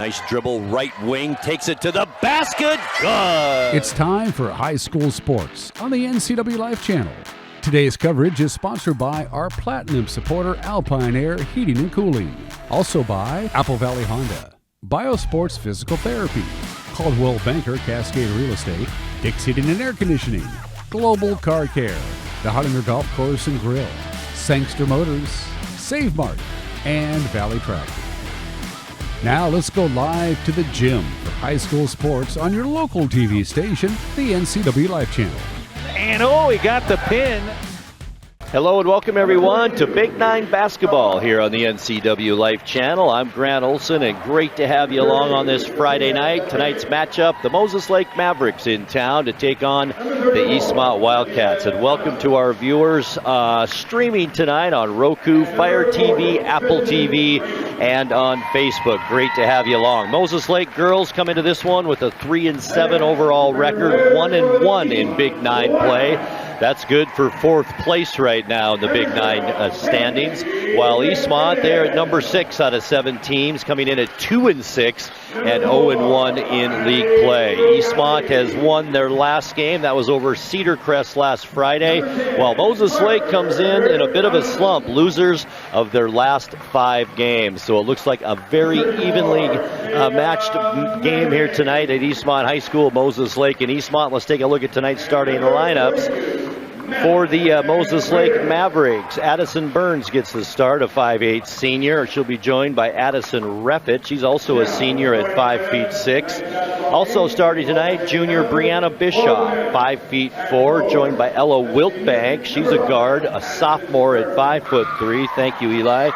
Nice dribble, right wing, takes it to the basket. Good! It's time for high school sports on the NCWLIFE channel. Today's coverage is sponsored by our Platinum supporter Alpine Air Heating and Cooling. Also by Apple Valley Honda, Biosports Physical Therapy, Caldwell Banker Cascade Real Estate, Dick's Heating and Air Conditioning, Global Car Care, the Hottinger Golf Course and Grill, Sangster Motors, Save Mart, and Valley Tractor. Now let's go live to the gym for high school sports on your local TV station, the NCWLIFE channel. And he got the pin. Hello and welcome everyone to Big Nine Basketball here on the NCWLIFE channel. I'm Grant Olson and great to have you along on this Friday night. Tonight's matchup, the Moses Lake Mavericks in town to take on the Eastmont Wildcats. And welcome to our viewers streaming tonight on Roku, Fire TV, Apple TV, and on Facebook. Great to have you along. Moses Lake girls come into this one with a 3-7 overall record, 1-1 in Big Nine play. That's good for fourth place right now in the Big Nine standings. While Eastmont, they're at number 6 out of 7 teams, coming in at 2-6 and 0-1 in league play. Eastmont has won their last game. That was over Cedar Crest last Friday, while Moses Lake comes in a bit of a slump, losers of their last 5 games. So it looks like a very evenly matched game here tonight at Eastmont High School, Moses Lake and Eastmont. Let's take a look at tonight's starting lineups. For the Moses Lake Mavericks, Addison Burns gets the start, a 5'8" senior. She'll be joined by Addison Reffett. She's also a senior at 5'6". Also starting tonight, junior Brianna Bischoff, 5'4", joined by Ella Wiltbank. She's a guard, a sophomore at 5'3". Thank you, Eli.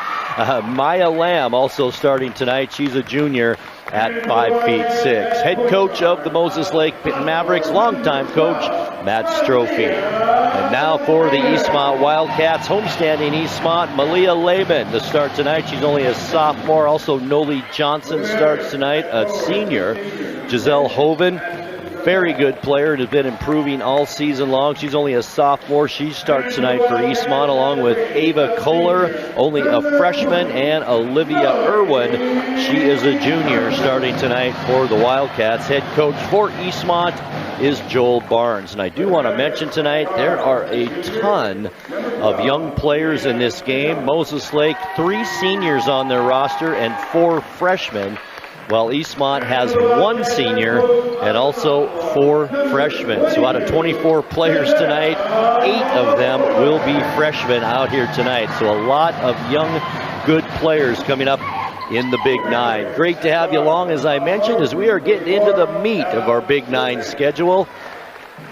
Maya Lamb also starting tonight. She's a junior at 5'6". Head coach of the Moses Lake Mavericks, longtime coach Matt Strophe. And now for the Eastmont Wildcats, homestanding Eastmont, Malia Laban to start tonight. She's only a sophomore. Also, Noli Johnson starts tonight, a senior. Giselle Hoven, very good player and has been improving all season long. She's only a sophomore. She starts tonight for Eastmont along with Ava Kohler, only a freshman, and Olivia Irwin. She is a junior starting tonight for the Wildcats. Head coach for Eastmont is Joel Barnes. And I do want to mention tonight there are a ton of young players in this game. Moses Lake, 3 seniors on their roster and 4 freshmen, while Eastmont has 1 senior and also 4 freshmen. So out of 24 players tonight, 8 of them will be freshmen out here tonight. So a lot of young, good players coming up in the Big Nine. Great to have you along, as I mentioned, as we are getting into the meat of our Big Nine schedule.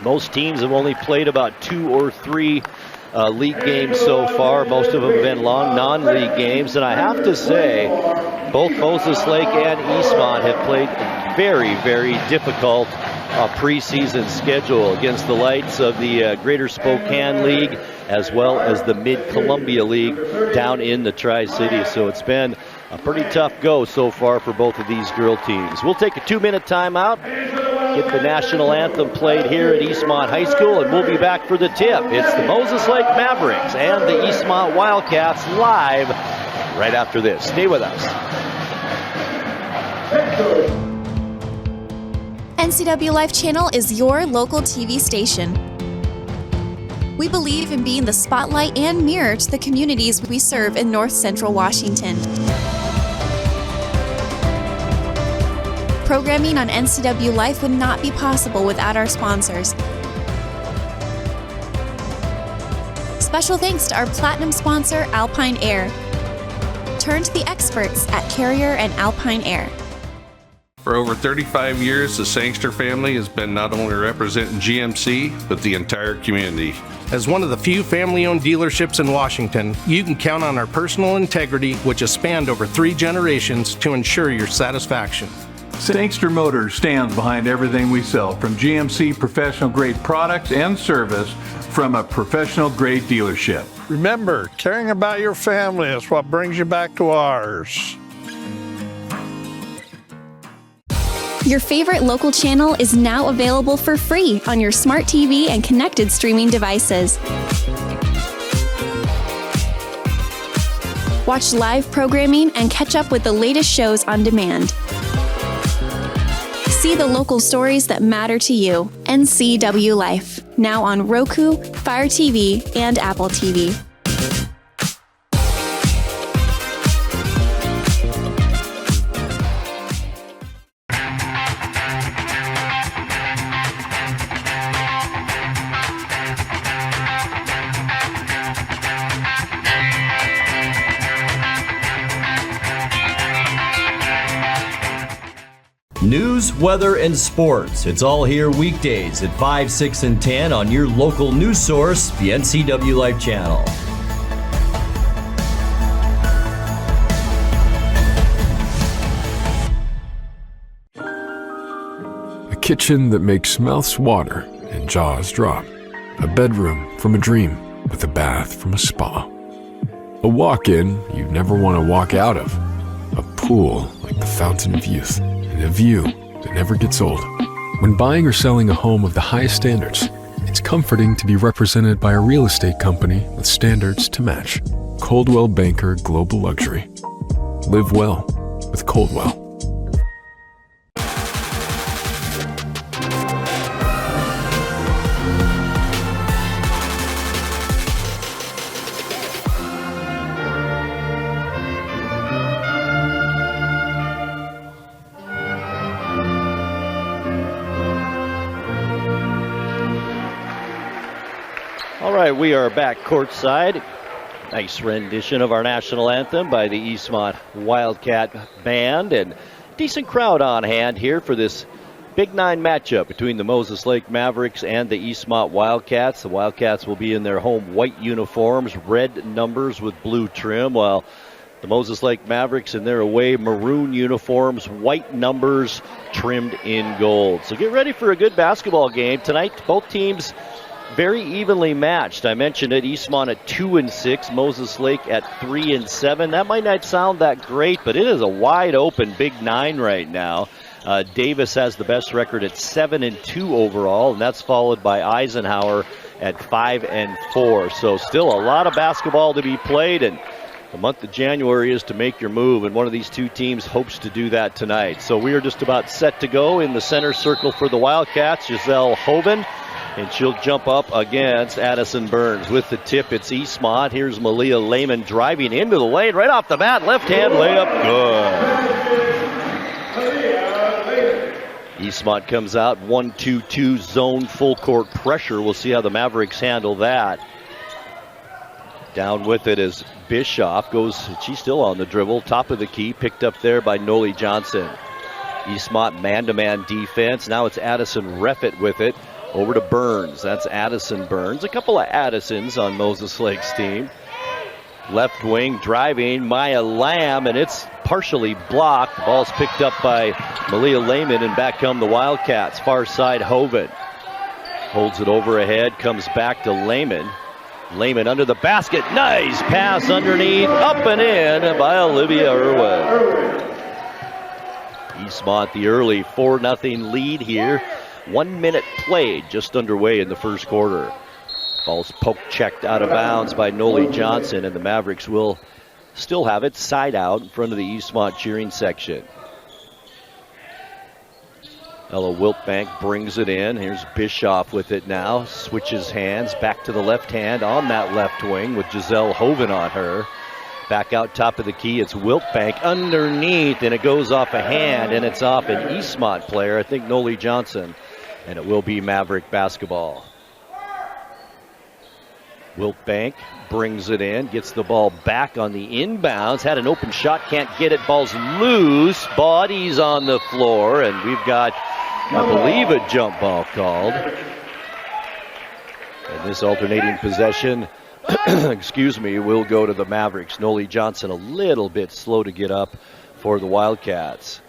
Most teams have only played about 2 or 3 league games so far. Most of them have been long non-league games. And I have to say, both Moses Lake and Eastmont have played a very, very difficult preseason schedule against the lights of the Greater Spokane League as well as the Mid-Columbia League down in the Tri-Cities. So it's been a pretty tough go so far for both of these girl teams. We'll take a 2-minute timeout, get the national anthem played here at Eastmont High School, and we'll be back for the tip. It's the Moses Lake Mavericks and the Eastmont Wildcats live right after this. Stay with us. NCWLIFE channel is your local TV station. We believe in being the spotlight and mirror to the communities we serve in North Central Washington. Programming on NCWLIFE would not be possible without our sponsors. Special thanks to our platinum sponsor, Alpine Air. Turn to the experts at Carrier and Alpine Air. For over 35 years, the Sangster family has been not only representing GMC, but the entire community. As one of the few family-owned dealerships in Washington, you can count on our personal integrity, which has spanned over 3 generations, to ensure your satisfaction. Sangster Motors stands behind everything we sell, from GMC professional-grade products and service from a professional-grade dealership. Remember, caring about your family is what brings you back to ours. Your favorite local channel is now available for free on your smart TV and connected streaming devices. Watch live programming and catch up with the latest shows on demand. See the local stories that matter to you. NCW Life, now on Roku, Fire TV, and Apple TV. News, weather, and sports. It's all here weekdays at 5, 6, and 10 on your local news source, the NCW Life channel. A kitchen that makes mouths water and jaws drop. A bedroom from a dream with a bath from a spa. A walk-in you'd never want to walk out of. A pool like the fountain of youth. A view that never gets old. When buying or selling a home of the highest standards, it's comforting to be represented by a real estate company with standards to match. Coldwell Banker Global Luxury. Live well with Coldwell. All right, we are back courtside. Nice rendition of our national anthem by the Eastmont Wildcat Band, and decent crowd on hand here for this Big 9 matchup between the Moses Lake Mavericks and the Eastmont Wildcats. The Wildcats will be in their home white uniforms, red numbers with blue trim, while the Moses Lake Mavericks in their away maroon uniforms, white numbers trimmed in gold. So get ready for a good basketball game tonight. Both teams very evenly matched. I mentioned it, Eastmont at 2-6, Moses Lake at 3-7. That might not sound that great, but it is a wide open Big 9 right now. Davis has the best record at 7-2 overall, and that's followed by Eisenhower at 5-4. So still a lot of basketball to be played, and the month of January is to make your move, and one of these two teams hopes to do that tonight. So we are just about set to go. In the center circle for the Wildcats, Giselle Hoven, and she'll jump up against Addison Burns. With the tip, it's Eastmont. Here's Malia Lehman driving into the lane right off the bat. Left-hand layup, good. Eastmont comes out 1-2-2 zone full court pressure. We'll see how the Mavericks handle that. Down with it as Bischoff goes. She's still on the dribble. Top of the key, picked up there by Noli Johnson. Eastmont man-to-man defense. Now it's Addison Reffett with it. Over to Burns. That's Addison Burns. A couple of Addisons on Moses Lake's team. Left wing driving, Maya Lamb, and it's partially blocked. The ball's picked up by Malia Lehman, and back come the Wildcats. Far side, Hoven. Holds it over ahead, comes back to Lehman. Lehman under the basket. Nice pass underneath, up and in by Olivia Irwin. Eastmont the early 4-0 lead here. 1 minute played, just underway in the first quarter. Ball's poke checked out of bounds by Noli Johnson, and the Mavericks will still have it side out in front of the Eastmont cheering section. Ella Wiltbank brings it in. Here's Bischoff with it now. Switches hands back to the left hand on that left wing with Giselle Hoven on her. Back out top of the key, it's Wiltbank underneath, and it goes off a hand, and it's off an Eastmont player, I think Noli Johnson, and it will be Maverick basketball. Wiltbank brings it in, gets the ball back on the inbounds, had an open shot, can't get it, ball's loose, bodies on the floor, and we've got, I believe, a jump ball called. And this alternating possession, excuse me, will go to the Mavericks. Noli Johnson a little bit slow to get up for the Wildcats.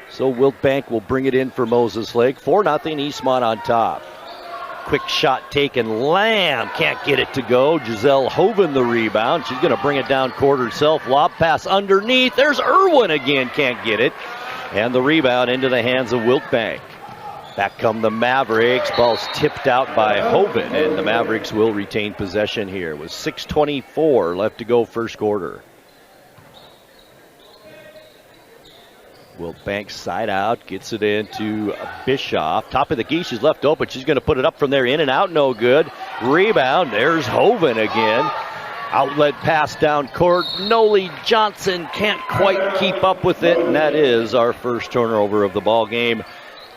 So Wiltbank will bring it in for Moses Lake. 4-0 Eastmont on top. Quick shot taken. Lamb can't get it to go. Giselle Hoven the rebound. She's going to bring it down court herself. Lob pass underneath. There's Irwin again. Can't get it. And the rebound into the hands of Wiltbank. Back come the Mavericks. Ball's tipped out by Hoven, and the Mavericks will retain possession here with 6:24 left to go first quarter. Wiltbank side out, gets it into Bischoff. Top of the key, she's left open. She's going to put it up from there, in and out, no good. Rebound, there's Hoven again. Outlet pass down court. Noli Johnson can't quite keep up with it, and that is our first turnover of the ball game.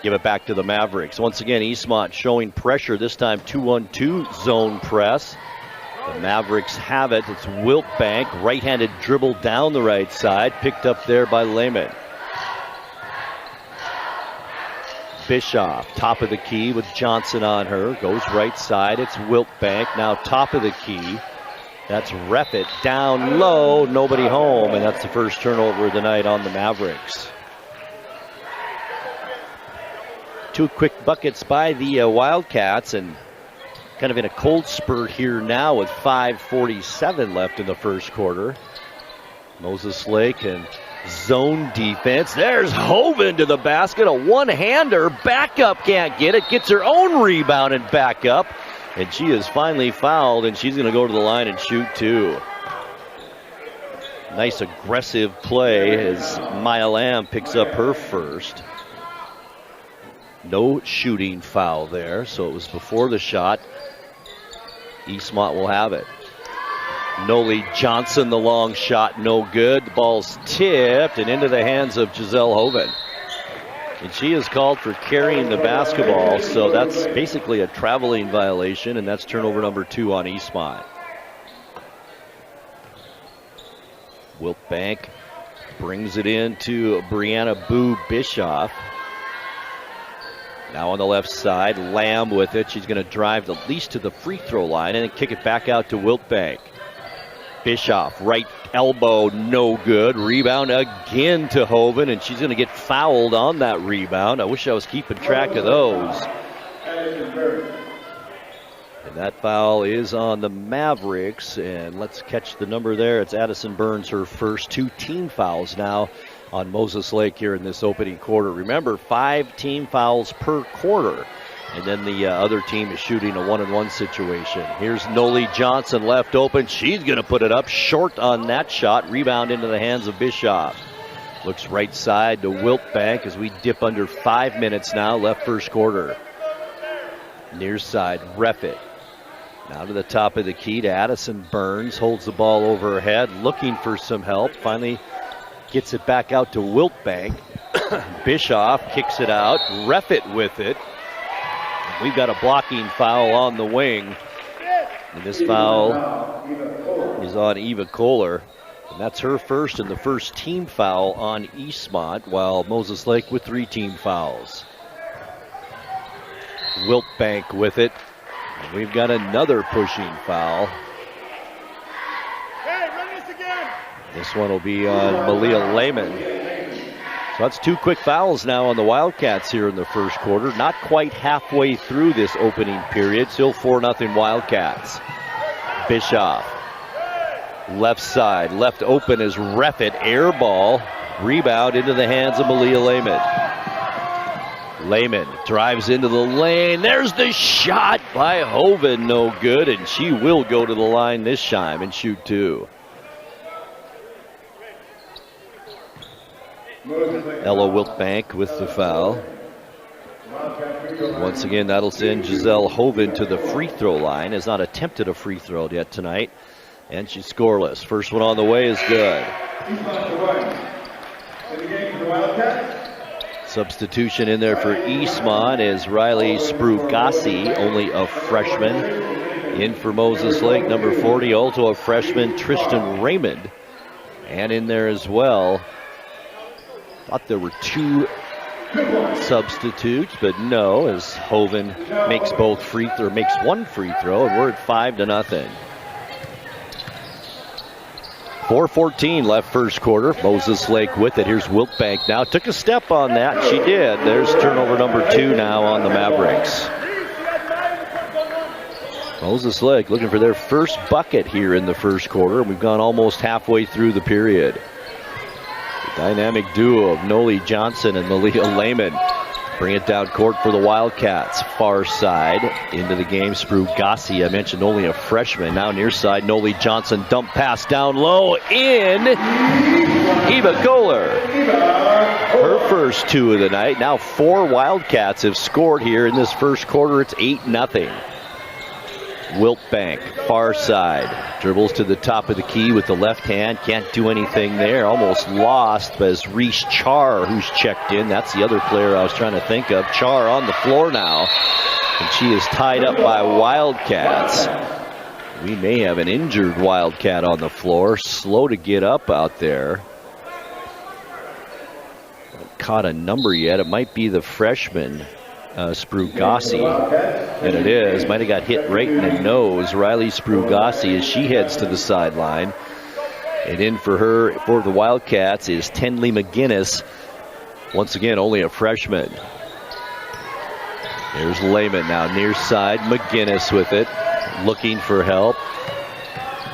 Give it back to the Mavericks. Once again, Eastmont showing pressure, this time 2-on-2 zone press. The Mavericks have it. It's Wiltbank, right-handed dribble down the right side, picked up there by Lehman. Bischoff, top of the key with Johnson on her, goes right side. It's Wiltbank, now top of the key. That's Reffitt down low, nobody home, and that's the first turnover of the night on the Mavericks. 2 quick buckets by the Wildcats, and kind of in a cold spurt here now with 5:47 left in the first quarter. Moses Lake and zone defense. There's Hoven to the basket, a one-hander. Backup can't get it, gets her own rebound and back up. And she is finally fouled, and she's going to go to the line and shoot two. Nice aggressive play as Maya Lamb picks up her first. No shooting foul there, so it was before the shot. Eastmont will have it. Noli Johnson, the long shot, no good. The ball's tipped and into the hands of Giselle Hoven. And she is called for carrying the basketball, so that's basically a traveling violation, and that's turnover number 2 on Eastmont. Wiltbank brings it in to Brianna Boo Bischoff. Now on the left side, Lamb with it. She's going to drive at least to the free throw line and then kick it back out to Wiltbank. Bischoff, right elbow, no good. Rebound again to Hoven, and she's going to get fouled on that rebound. I wish I was keeping track of those. And that foul is on the Mavericks, and let's catch the number there. It's Addison Burns, her first 2 team fouls now on Moses Lake here in this opening quarter. Remember, 5 team fouls per quarter. And then the other team is shooting a 1-on-1 situation. Here's Noli Johnson left open. She's going to put it up short on that shot. Rebound into the hands of Bischoff. Looks right side to Wiltbank as we dip under 5 minutes now left first quarter. Near side, Reffitt. Now to the top of the key to Addison Burns. Holds the ball over her head, looking for some help. Finally gets it back out to Wiltbank. Bischoff kicks it out. Reffitt with it. We've got a blocking foul on the wing. And this foul is on Eva Kohler. And that's her first and the first team foul on Eastmont, while Moses Lake with 3 team fouls. Wiltbank with it. And we've got another pushing foul. This one will be on Malia Lehman. So that's 2 quick fouls now on the Wildcats here in the first quarter. Not quite halfway through this opening period. Still 4-0 Wildcats. Bischoff. Left side. Left open is Reffitt. Air ball. Rebound into the hands of Malia Lehman. Lehman drives into the lane. There's the shot by Hoven. No good. And she will go to the line this time and shoot 2. Ella Wiltbank with the foul. Once again, that'll send Giselle Hoven to the free throw line. Has not attempted a free throw yet tonight, and she's scoreless. First one on the way is good. Substitution in there for Eastmont is Riley Sprugassi, only a freshman. In for Moses Lake, number 40, also a freshman, Tristan Raymond. And in there as well, thought there were 2 substitutes, but no, as Hoven makes makes 1 free throw, and we're at 5-0. 4:14 left first quarter. Moses Lake with it. Here's Wiltbank now. Took a step on that. She did. There's turnover number 2 now on the Mavericks. Moses Lake looking for their first bucket here in the first quarter. We've gone almost halfway through the period. Dynamic duo of Noli Johnson and Malia Lehman bring it down court for the Wildcats. Far side into the game, Sprugassi. I mentioned only a freshman. Now near side, Noli Johnson. Dump pass down low in. Eva Kohler. Her first 2 of the night. Now 4 Wildcats have scored here in this first quarter. It's 8-0. Wiltbank, far side, dribbles to the top of the key with the left hand. Can't do anything there. Almost lost as Reese Char, who's checked in. That's the other player I was trying to think of. Char on the floor now, and she is tied up by Wildcats. We may have an injured Wildcat on the floor. Slow to get up out there. Haven't caught a number yet. It might be the freshman, Sprugassi, and it is. Might have got hit right in the nose. Riley Sprugassi as she heads to the sideline. And in for her, for the Wildcats, is Tenley McGinnis. Once again, only a freshman. There's Lehman now near side. McGinnis with it, looking for help.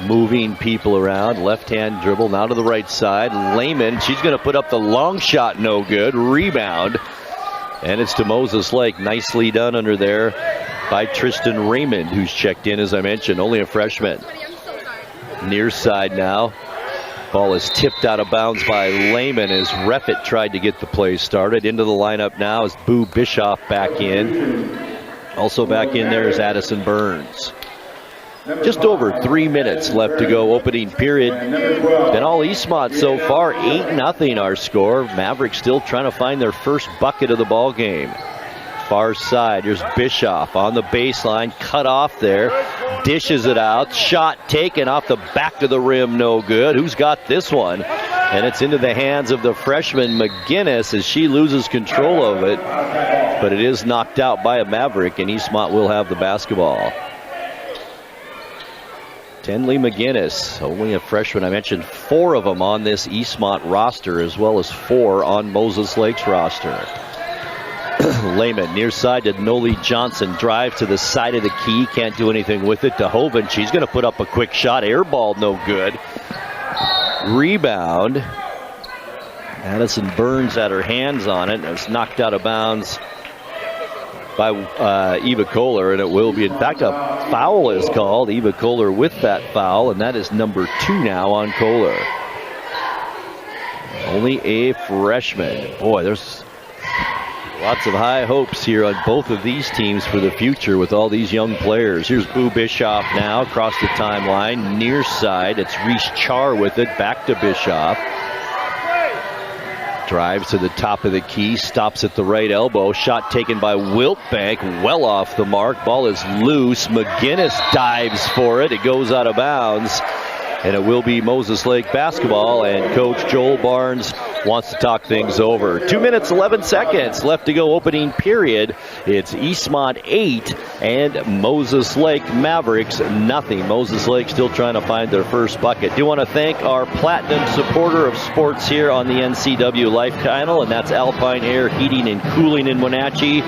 Moving people around. Left-hand dribble now to the right side. Lehman, she's going to put up the long shot, no good. Rebound. And it's to Moses Lake. Nicely done under there by Tristan Raymond, who's checked in, as I mentioned, only a freshman. Near side now. Ball is tipped out of bounds by Lehman as Reffitt tried to get the play started. Into the lineup now is Boo Bischoff back in. Also back in there is Addison Burns. Just over 3 minutes left to go, opening period. Been all Eastmont so far, 8-0 our score. Mavericks still trying to find their first bucket of the ball game. Far side, here's Bischoff on the baseline, cut off there, dishes it out, shot taken off the back of the rim, no good. Who's got this one? And it's into the hands of the freshman McGinnis as she loses control of it, but it is knocked out by a Maverick, and Eastmont will have the basketball. Tenley McGinnis, only a freshman. I mentioned 4 of them on this Eastmont roster, as well as 4 on Moses Lake's roster. Lehman near side to Noli Johnson. Drive to the side of the key. Can't do anything with it to Hoven. She's going to put up a quick shot. Air ball, no good. Rebound. Addison Burns had her hands on it. It was knocked out of bounds by Eva Kohler, and it will be, in fact, a foul is called. Eva Kohler with that foul, and that is number 2 now on Kohler. Only a freshman. Boy, there's lots of high hopes here on both of these teams for the future with all these young players. Here's Boo Bischoff now across the timeline. Near side, it's Reese Char with it. Back to Bischoff. Drives to the top of the key, stops at the right elbow. Shot taken by Wiltbank, well off the mark. Ball is loose. McGinnis dives for it. It goes out of bounds. And it will be Moses Lake basketball, and Coach Joel Barnes wants to talk things over. 2 minutes, 11 seconds left to go, opening period. It's Eastmont 8 and Moses Lake Mavericks nothing. Moses Lake still trying to find their first bucket. Do want to thank our platinum supporter of sports here on the NCWLIFE channel, and that's Alpine Air Heating and Cooling in Wenatchee.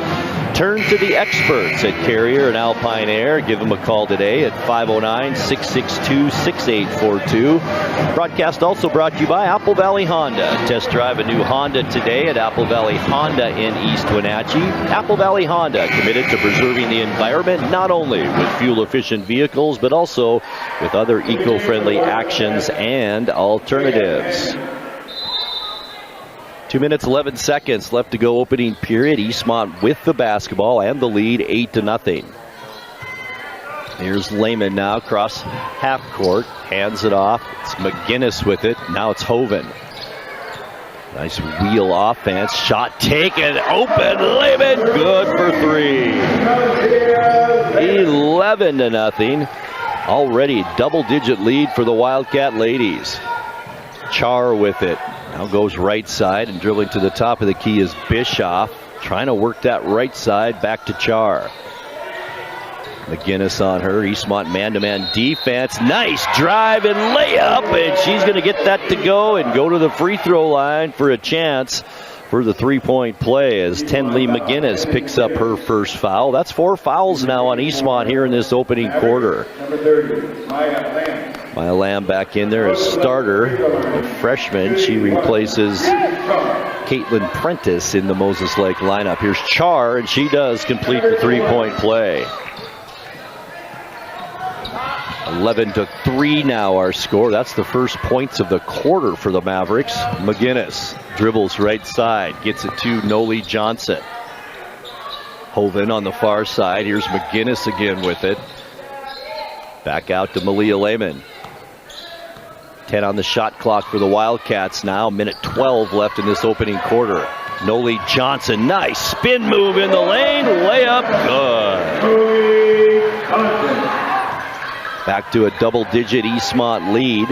Turn to the experts at Carrier and Alpine Air. Give them a call today at 509-662-6842. Broadcast also brought to you by Apple Valley Honda. Test drive a new Honda today at Apple Valley Honda in East Wenatchee. Apple Valley Honda, committed to preserving the environment, not only with fuel-efficient vehicles, but also with other eco-friendly actions and alternatives. 2 minutes, 11 seconds left to go, opening period. Eastmont with the basketball and the lead, 8-0. Here's Lehman now across half court, hands it off. It's McGinnis with it. Now it's Hoven. Nice wheel offense. Shot taken, open. Lehman, good for 3. 11-0. Already double-digit lead for the Wildcat ladies. Char with it. Now goes right side, and dribbling to the top of the key is Bischoff. Trying to work that right side back to Char. McGinnis on her. Eastmont man-to-man defense. Nice drive and layup, and she's going to get that to go and go to the free throw line for a chance for the three-point play as Tenley McGinnis picks up her first foul. That's 4 fouls now on Eastmont here in this opening quarter. Maya Lamb back in there as starter. The freshman, she replaces Caitlin Prentice in the Moses Lake lineup. Here's Char, and she does complete the three-point play. 11-3 now our score. That's the first points of the quarter for the Mavericks. McGinnis dribbles right side, gets it to Noli Johnson. Hoven on the far side. Here's McGinnis again with it. Back out to Malia Lehman. 10 on the shot clock for the Wildcats now. Minute 12 left in this opening quarter. Noli Johnson, nice spin move in the lane. Layup, good. Back to a double-digit Eastmont lead.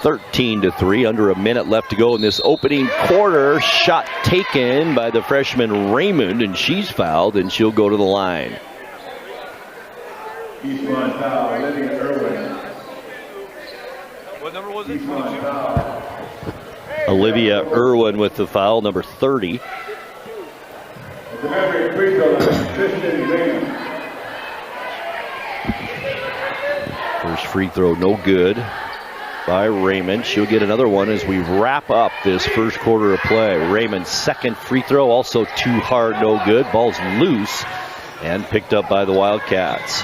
13-3, under a minute left to go in this opening quarter. Shot taken by the freshman Raymond, and she's fouled, and she'll go to the line. Eastmont foul, Olivia Irwin. What number was it? 22? Olivia Irwin with the foul, number 30. The Mavericks free throw, Christian Raymond. First free throw, no good by Raymond. She'll get another one as we wrap up this first quarter of play. Raymond's second free throw, also too hard, no good. Ball's loose and picked up by the Wildcats.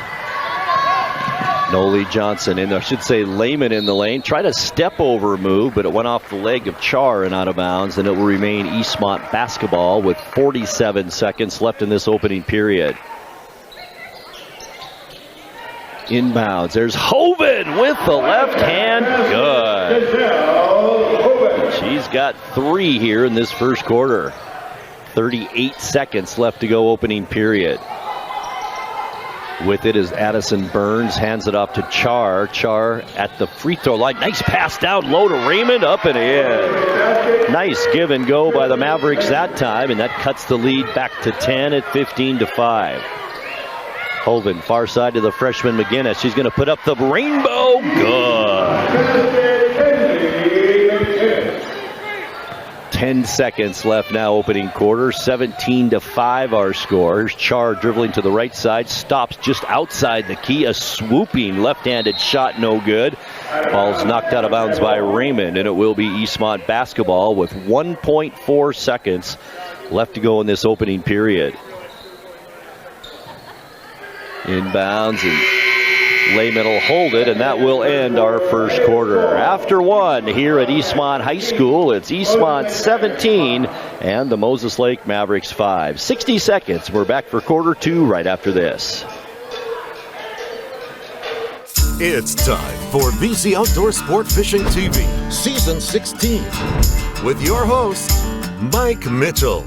Noli Johnson in there, I should say Lehman in the lane. Tried a step over move, but it went off the leg of Char and out of bounds, and it will remain Eastmont basketball with 47 seconds left in this opening period. Inbounds, there's Hoven with the left hand, good. She's got 3 here in this first quarter. 38 seconds left to go opening period. With it is Addison Burns, hands it off to Char. Char at the free throw line. Nice pass down low to Raymond, up and in. Nice give and go by the Mavericks that time, and that cuts the lead back to 10 at 15-5. Hoven, far side to the freshman McGinnis. She's going to put up the rainbow. Good. 10 seconds left now, opening quarter. 17-5 our score. Here's Char dribbling to the right side. Stops just outside the key. A swooping left-handed shot, no good. Ball's knocked out of bounds by Raymond, and it will be Eastmont basketball with 1.4 seconds left to go in this opening period. Inbounds, and Lehman will hold it, and that will end our first quarter. After one here at Eastmont High School, it's Eastmont 17 and the Moses Lake Mavericks 5. 60 seconds. We're back for quarter 2 right after this. It's time for BC Outdoor Sport Fishing TV, Season 16, with your host, Mike Mitchell.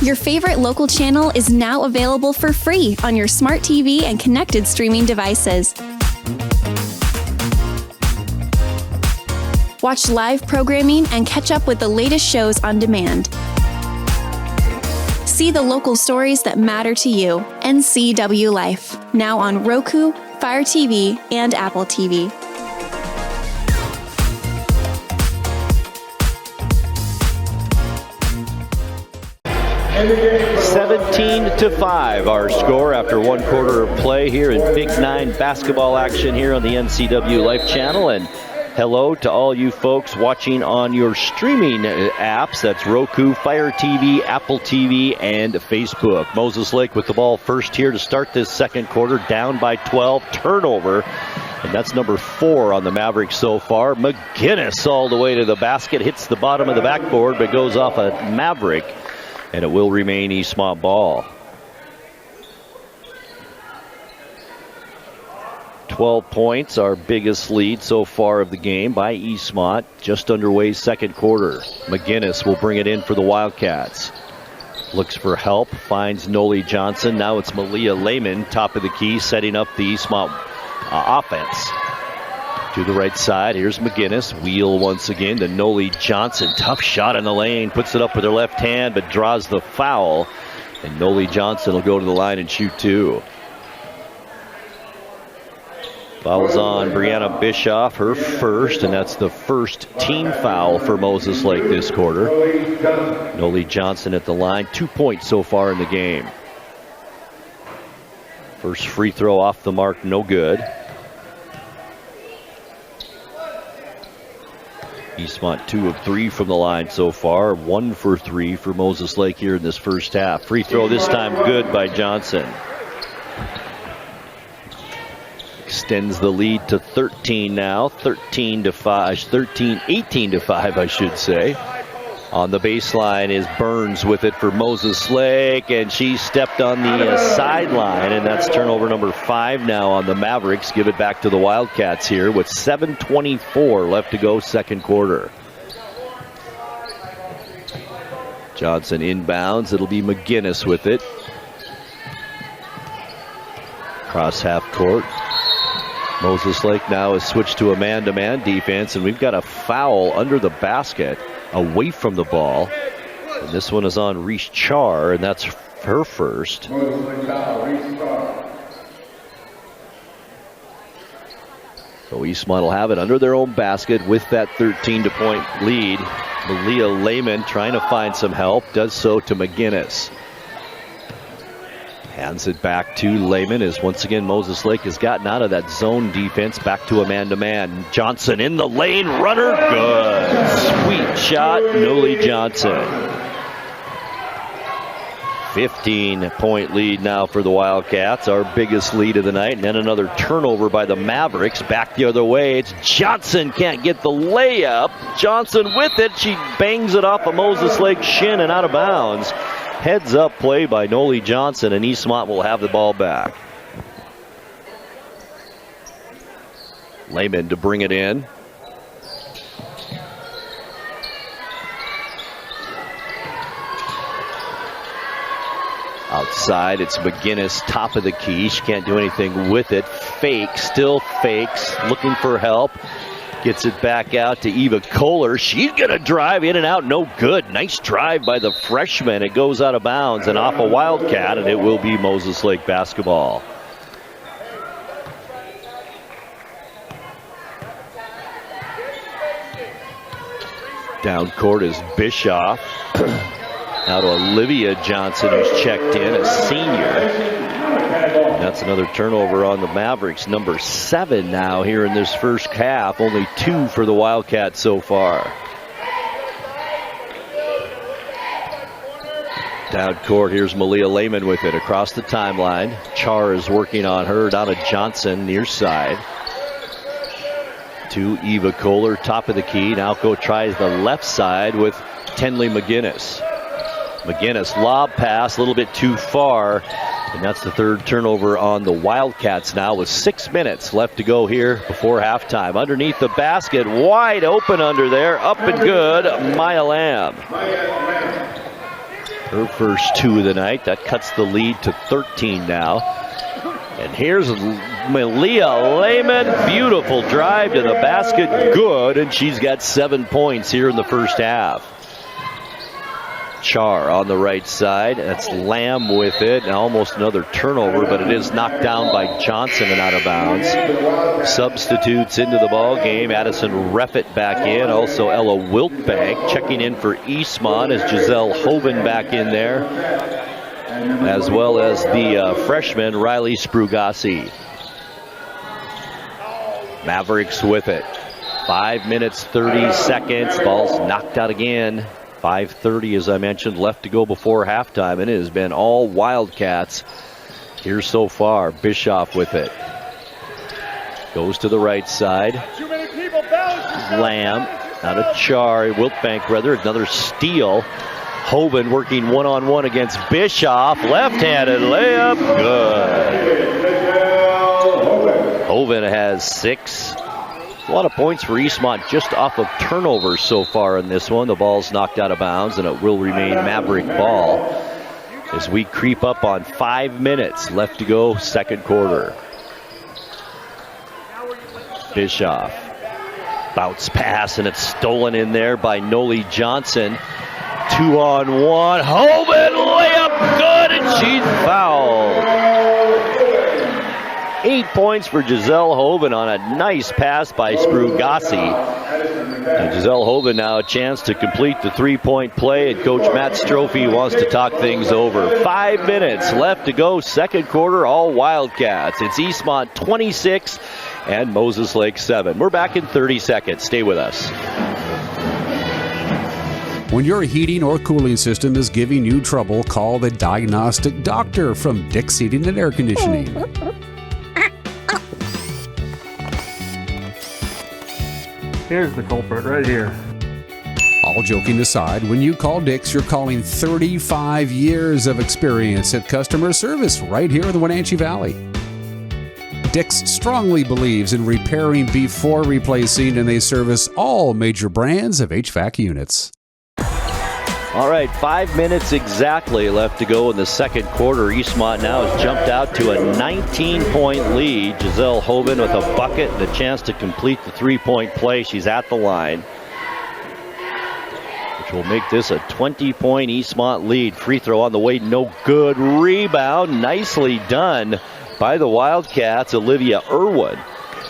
Your favorite local channel is now available for free on your smart TV and connected streaming devices. Watch live programming and catch up with the latest shows on demand. See the local stories that matter to you. NCWLIFE, now on Roku, Fire TV, and Apple TV. 17-5 our score after one quarter of play here in Big 9 basketball action here on the NCWLIFE channel. And hello to all you folks watching on your streaming apps. That's Roku, Fire TV, Apple TV, and Facebook. Moses Lake with the ball first here to start this second quarter, down by 12, turnover. And that's number 4 on the Mavericks so far. McGinnis all the way to the basket, hits the bottom of the backboard, but goes off a Maverick. And it will remain Eastmont ball. 12 points, our biggest lead so far of the game by Eastmont. Just underway second quarter. McGinnis will bring it in for the Wildcats. Looks for help, finds Noli Johnson. Now it's Malia Lehman, top of the key, setting up the Eastmont offense. To the right side, here's McGinnis. Wheel once again to Noli Johnson. Tough shot in the lane. Puts it up with her left hand, but draws the foul. And Noli Johnson will go to the line and shoot 2. Foul's on Brianna Bischoff, her first, and that's the first team foul for Moses Lake this quarter. Noli Johnson at the line, 2 points so far in the game. First free throw off the mark, no good. Eastmont 2 of 3 from the line so far, 1 for 3 for Moses Lake here in this first half. Free throw this time good by Johnson. Extends the lead to 13 now, 18 to 5, I should say. On the baseline is Burns with it for Moses Lake, and she stepped on the sideline, and that's turnover number 5 now on the Mavericks. Give it back to the Wildcats here with 7:24 left to go, second quarter. Johnson inbounds. It'll be McGinnis with it. Cross half court. Moses Lake now has switched to a man-to-man defense, and we've got a foul under the basket away from the ball. And this one is on Reese Char, and that's her first. So Eastmont will have it under their own basket with that 13-point lead. Malia Lehman trying to find some help, does so to McGinnis. Hands it back to Lehman as once again Moses Lake has gotten out of that zone defense back to a man-to-man. Johnson in the lane, runner, good. Sweet shot, Noli Johnson. 15-point lead now for the Wildcats, our biggest lead of the night. And then another turnover by the Mavericks. Back the other way, it's Johnson, can't get the layup. Johnson with it, she bangs it off a Moses Lake shin and out of bounds. Heads up play by Noli Johnson, and Eastmont will have the ball back. Lehman to bring it in. Outside, it's McGinnis, top of the key. She can't do anything with it. Fake, still fakes, looking for help. Gets it back out to Eva Kohler. She's going to drive in and out. No good. Nice drive by the freshman. It goes out of bounds and off a Wildcat, and it will be Moses Lake basketball. Down court is Bischoff. Now to Olivia Johnson, who's checked in, a senior. And that's another turnover on the Mavericks. Number 7 now here in this first half. Only 2 for the Wildcats so far. Down court, here's Malia Lehman with it across the timeline. Char is working on her. Down to Johnson, near side. To Eva Kohler, top of the key. Now tries the left side with Tenley McGinnis. McGinnis, lob pass, a little bit too far. And that's the third turnover on the Wildcats now with 6 minutes left to go here before halftime. Underneath the basket, wide open under there, up and good, Maya Lamb. Her first 2 of the night. That cuts the lead to 13 now. And here's Malia Lehman, beautiful drive to the basket, good, and she's got 7 points here in the first half. Char on the right side. That's Lamb with it. And almost another turnover, but it is knocked down by Johnson and out of bounds. Substitutes into the ball game. Addison Reffett back in. Also Ella Wiltbank checking in for Eastmont as Giselle Hoven back in there, as well as the freshman Riley Sprugasi. Mavericks with it. 5 minutes, 30 seconds. Ball's knocked out again. 5:30, as I mentioned, left to go before halftime, and it has been all Wildcats here so far. Bischoff with it. Goes to the right side. Lamb, out of Char, Wiltbank rather, another steal. Hoven working one-on-one against Bischoff. Left-handed layup, good. Hoven has 6. A lot of points for Eastmont just off of turnovers so far in this one. The ball's knocked out of bounds, and it will remain Maverick ball as we creep up on 5 minutes left to go, second quarter. Bischoff. Bounce pass, and it's stolen in there by Noli Johnson. 2-on-1. Hoven layup good, and she's fouled. 8 points for Giselle Hoven on a nice pass by Sprugasi. And Giselle Hoven now a chance to complete the three-point play, and Coach Matt Strophe wants to talk things over. 5 minutes left to go, second quarter, all Wildcats. It's Eastmont 26 and Moses Lake 7. We're back in 30 seconds. Stay with us. When your heating or cooling system is giving you trouble, call the diagnostic doctor from Dick's Heating and Air Conditioning. Here's the culprit right here. All joking aside, when you call Dick's, you're calling 35 years of experience at customer service right here in the Wenatchee Valley. Dick's strongly believes in repairing before replacing, and they service all major brands of HVAC units. All right, 5 minutes exactly left to go in the second quarter. Eastmont now has jumped out to a 19-point lead. Giselle Hoven with a bucket and a chance to complete the three-point play. She's at the line, which will make this a 20-point Eastmont lead. Free throw on the way, no good. Rebound, nicely done by the Wildcats, Olivia Irwin.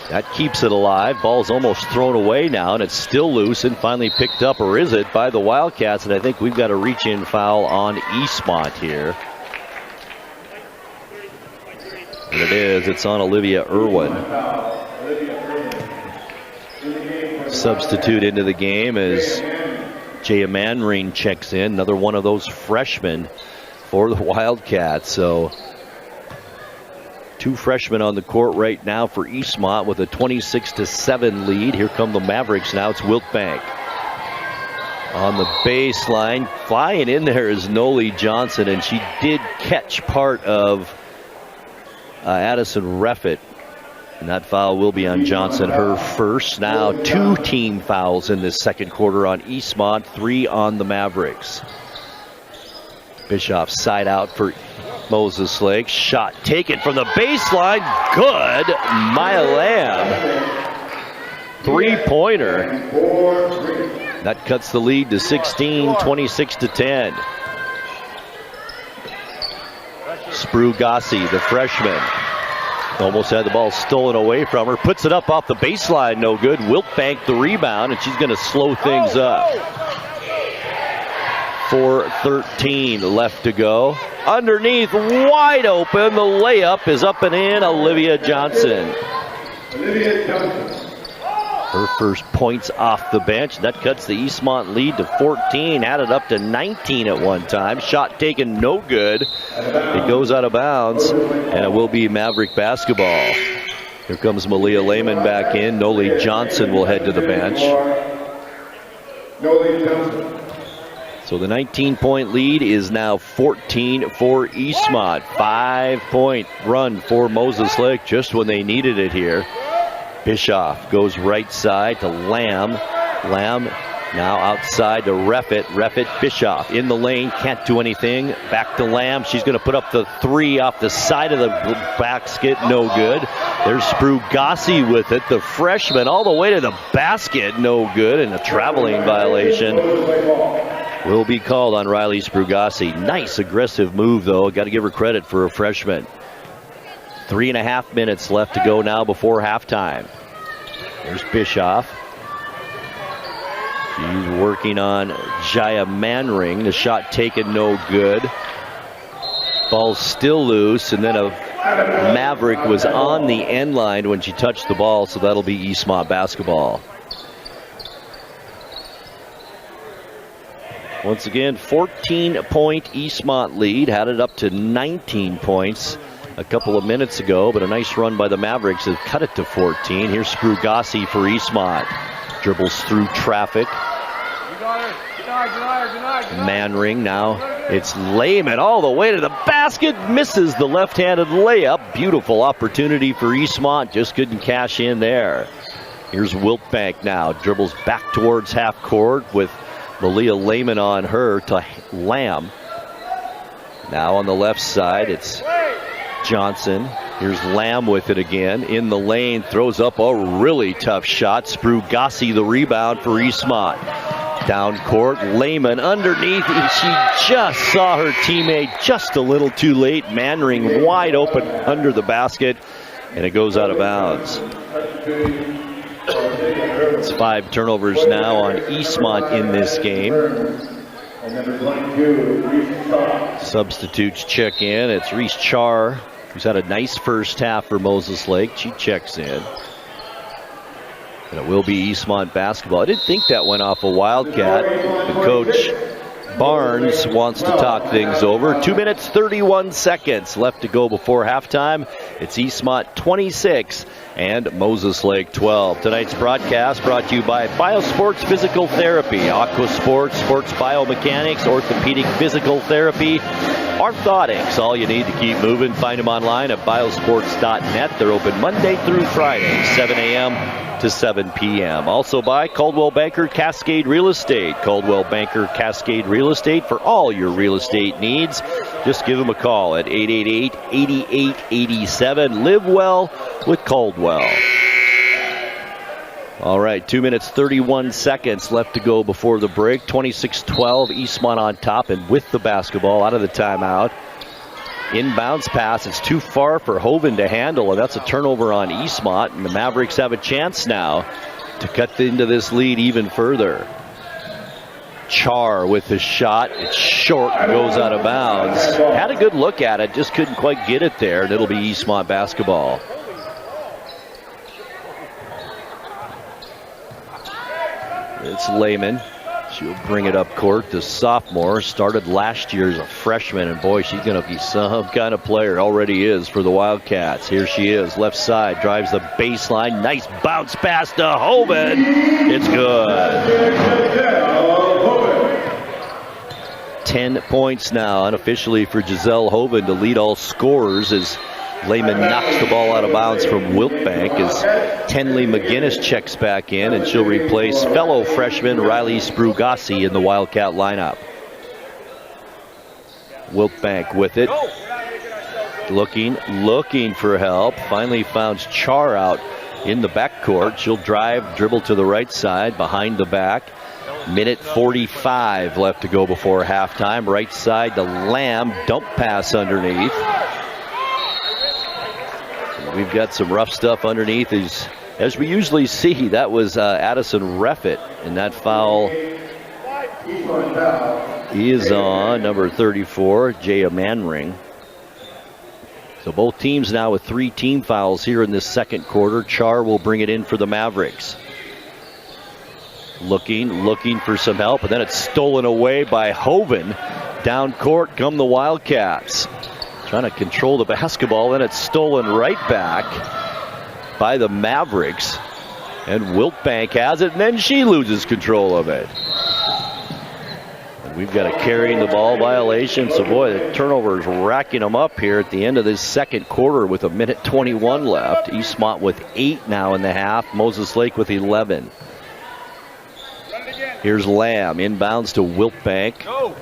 That keeps it alive. Ball's almost thrown away now, and it's still loose and finally picked up, or is it, by the Wildcats. And I think we've got a reach-in foul on Eastmont here. And it is. It's on Olivia Irwin. Substitute into the game as Jaya Manring checks in. Another one of those freshmen for the Wildcats. So 2 freshmen on the court right now for Eastmont with a 26-7 lead. Here come the Mavericks now. It's Wiltbank on the baseline. Flying in there is Noli Johnson, and she did catch part of Addison Reffett. And that foul will be on Johnson, her first. Now 2 team fouls in this second quarter on Eastmont, 3 on the Mavericks. Bischoff side out for Moses Lake. Shot taken from the baseline. Good. Maya Lamb. Three-pointer. That cuts the lead to 16, 26-10. Sprugasi, the freshman, almost had the ball stolen away from her. Puts it up off the baseline. No good. Wiltbank the rebound, and she's going to slow things up. 4:13 left to go. Underneath, wide open. The layup is up and in. Olivia Johnson. Her first points off the bench. That cuts the Eastmont lead to 14. Added up to 19 at one time. Shot taken, no good. It goes out of bounds, and it will be Maverick basketball. Here comes Malia Lehman back in. Noli Johnson will head to the bench. So the 19-point lead is now 14 for Eastmont. 5-point run for Moses Lake just when they needed it here. Bischoff goes right side to Lamb. Lamb now outside to Reffett. Reffett, Bischoff in the lane, can't do anything. Back to Lamb. She's going to put up the 3 off the side of the basket. No good. There's Sprugasi with it. The freshman all the way to the basket. No good. And a traveling violation will be called on Riley Sprugasi. Nice aggressive move, though. Got to give her credit for a freshman. 3.5 minutes left to go now before halftime. There's Bischoff. She's working on Jaya Manring. The shot taken, no good. Ball's still loose, and then a Maverick was on the end line when she touched the ball, so that'll be Eastmont basketball. Once again, 14-point Eastmont lead. Had it up to 19 points a couple of minutes ago, but a nice run by the Mavericks has cut it to 14. Here's Sprugasi for Eastmont. Dribbles through traffic. Manring now. It's Lehman all the way to the basket. Misses the left-handed layup. Beautiful opportunity for Eastmont. Just couldn't cash in there. Here's Wiltbank now. Dribbles back towards half court with Malia Lehman on her to Lamb. Now on the left side, it's Johnson. Here's Lamb with it again. In the lane, throws up a really tough shot. Sprugasi the rebound for Eastmont. Down court, Lehman underneath. She just saw her teammate just a little too late. Manring wide open under the basket. And it goes out of bounds. It's 5 turnovers now on Eastmont in this game. Substitutes check in. It's Reese Char, who's had a nice first half for Moses Lake. She checks in. And it will be Eastmont basketball. I didn't think that went off a Wildcat. The coach Barnes wants to talk things over. 2 minutes, 31 seconds left to go before halftime. It's Eastmont 26 and Moses Lake 12. Tonight's broadcast brought to you by Biosports Physical Therapy, Aqua Sports, Sports Biomechanics, Orthopedic Physical Therapy, Orthotics. All you need to keep moving. Find them online at biosports.net. They're open Monday through Friday, 7 a.m. to 7 p.m. Also by Coldwell Banker Cascade Real Estate. Coldwell Banker Cascade Real Estate for all your real estate needs. Just give them a call at 888-8887. Live well with Coldwell. All right, 2 minutes, 31 seconds left to go before the break. 26-12, Eastmont on top and with the basketball out of the timeout. Inbounds pass, it's too far for Hoven to handle, and that's a turnover on Eastmont, and the Mavericks have a chance now to cut into this lead even further. Char with the shot, it's short, goes out of bounds. Had a good look at it, just couldn't quite get it there, and it'll be Eastmont basketball. It's Lehman. She'll bring it up court. The sophomore started last year as a freshman, and boy, she's going to be some kind of player. Already is for the Wildcats. Here she is, left side, drives the baseline. Nice bounce pass to Hoven. It's good. 10 points now unofficially for Giselle Hoven to lead all scorers as Lehman knocks the ball out of bounds from Wiltbank as Tenley McGinnis checks back in, and she'll replace fellow freshman Riley Sprugasi in the Wildcat lineup. Wiltbank with it. Looking for help. Finally found Char out in the backcourt. She'll drive, dribble to the right side, behind the back. Minute 45 left to go before halftime. Right side to Lamb. Dump pass underneath. We've got some rough stuff underneath. As we usually see, that was Addison Reffett, and that foul is on number 34, Jaya Manring. So both teams now with 3 team fouls here in this second quarter. Char will bring it in for the Mavericks. Looking for some help, and then it's stolen away by Hoven. Down court come the Wildcats. Trying to control the basketball, and it's stolen right back by the Mavericks. And Wiltbank has it, and then she loses control of it. And we've got a carrying the ball violation. So, boy, the turnovers racking them up here at the end of this second quarter with 1:21 left. Eastmont with 8 now in the half. Moses Lake with 11. Here's Lamb, inbounds to Wiltbank. Go.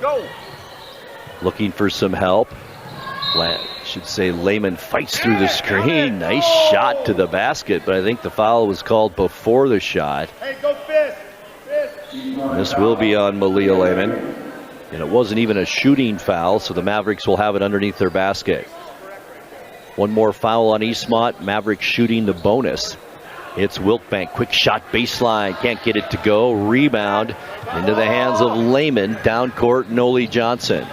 Looking for some help. Lehman fights through the screen. Nice shot to the basket, but I think the foul was called before the shot. Hey, go Fist. This will be on Malia Lehman. And it wasn't even a shooting foul, so the Mavericks will have it underneath their basket. One more foul on Eastmont. Mavericks shooting the bonus. It's Wiltbank. Quick shot baseline. Can't get it to go. Rebound into the hands of Lehman. Down court, Noli Johnson.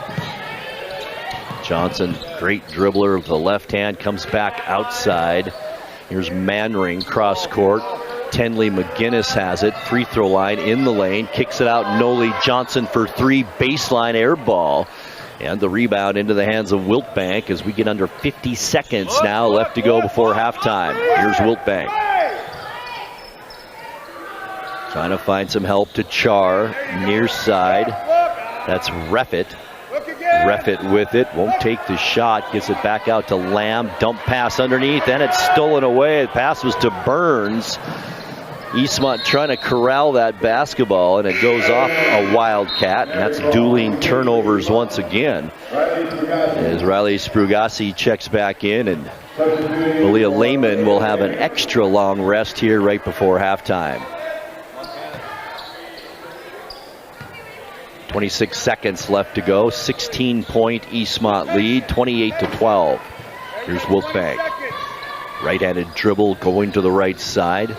Johnson, great dribbler of the left hand, comes back outside. Here's Manring, cross court. Tenley McGinnis has it. Free throw line in the lane. Kicks it out. Noli Johnson for 3. Baseline air ball. And the rebound into the hands of Wiltbank as we get under 50 seconds now left to go before halftime. Here's Wiltbank. Trying to find some help to Char. Near side. That's Reffett. Reffett with it, won't take the shot, gets it back out to Lamb, dump pass underneath, and it's stolen away. The pass was to Burns. Eastmont trying to corral that basketball, and it goes off a Wildcat, and that's dueling turnovers once again. As Riley Sprugasi checks back in, and Malia Lehman will have an extra long rest here right before halftime. 26 seconds left to go. 16-point Eastmont lead, 28-12. Here's Wiltbank. Right-handed dribble going to the right side.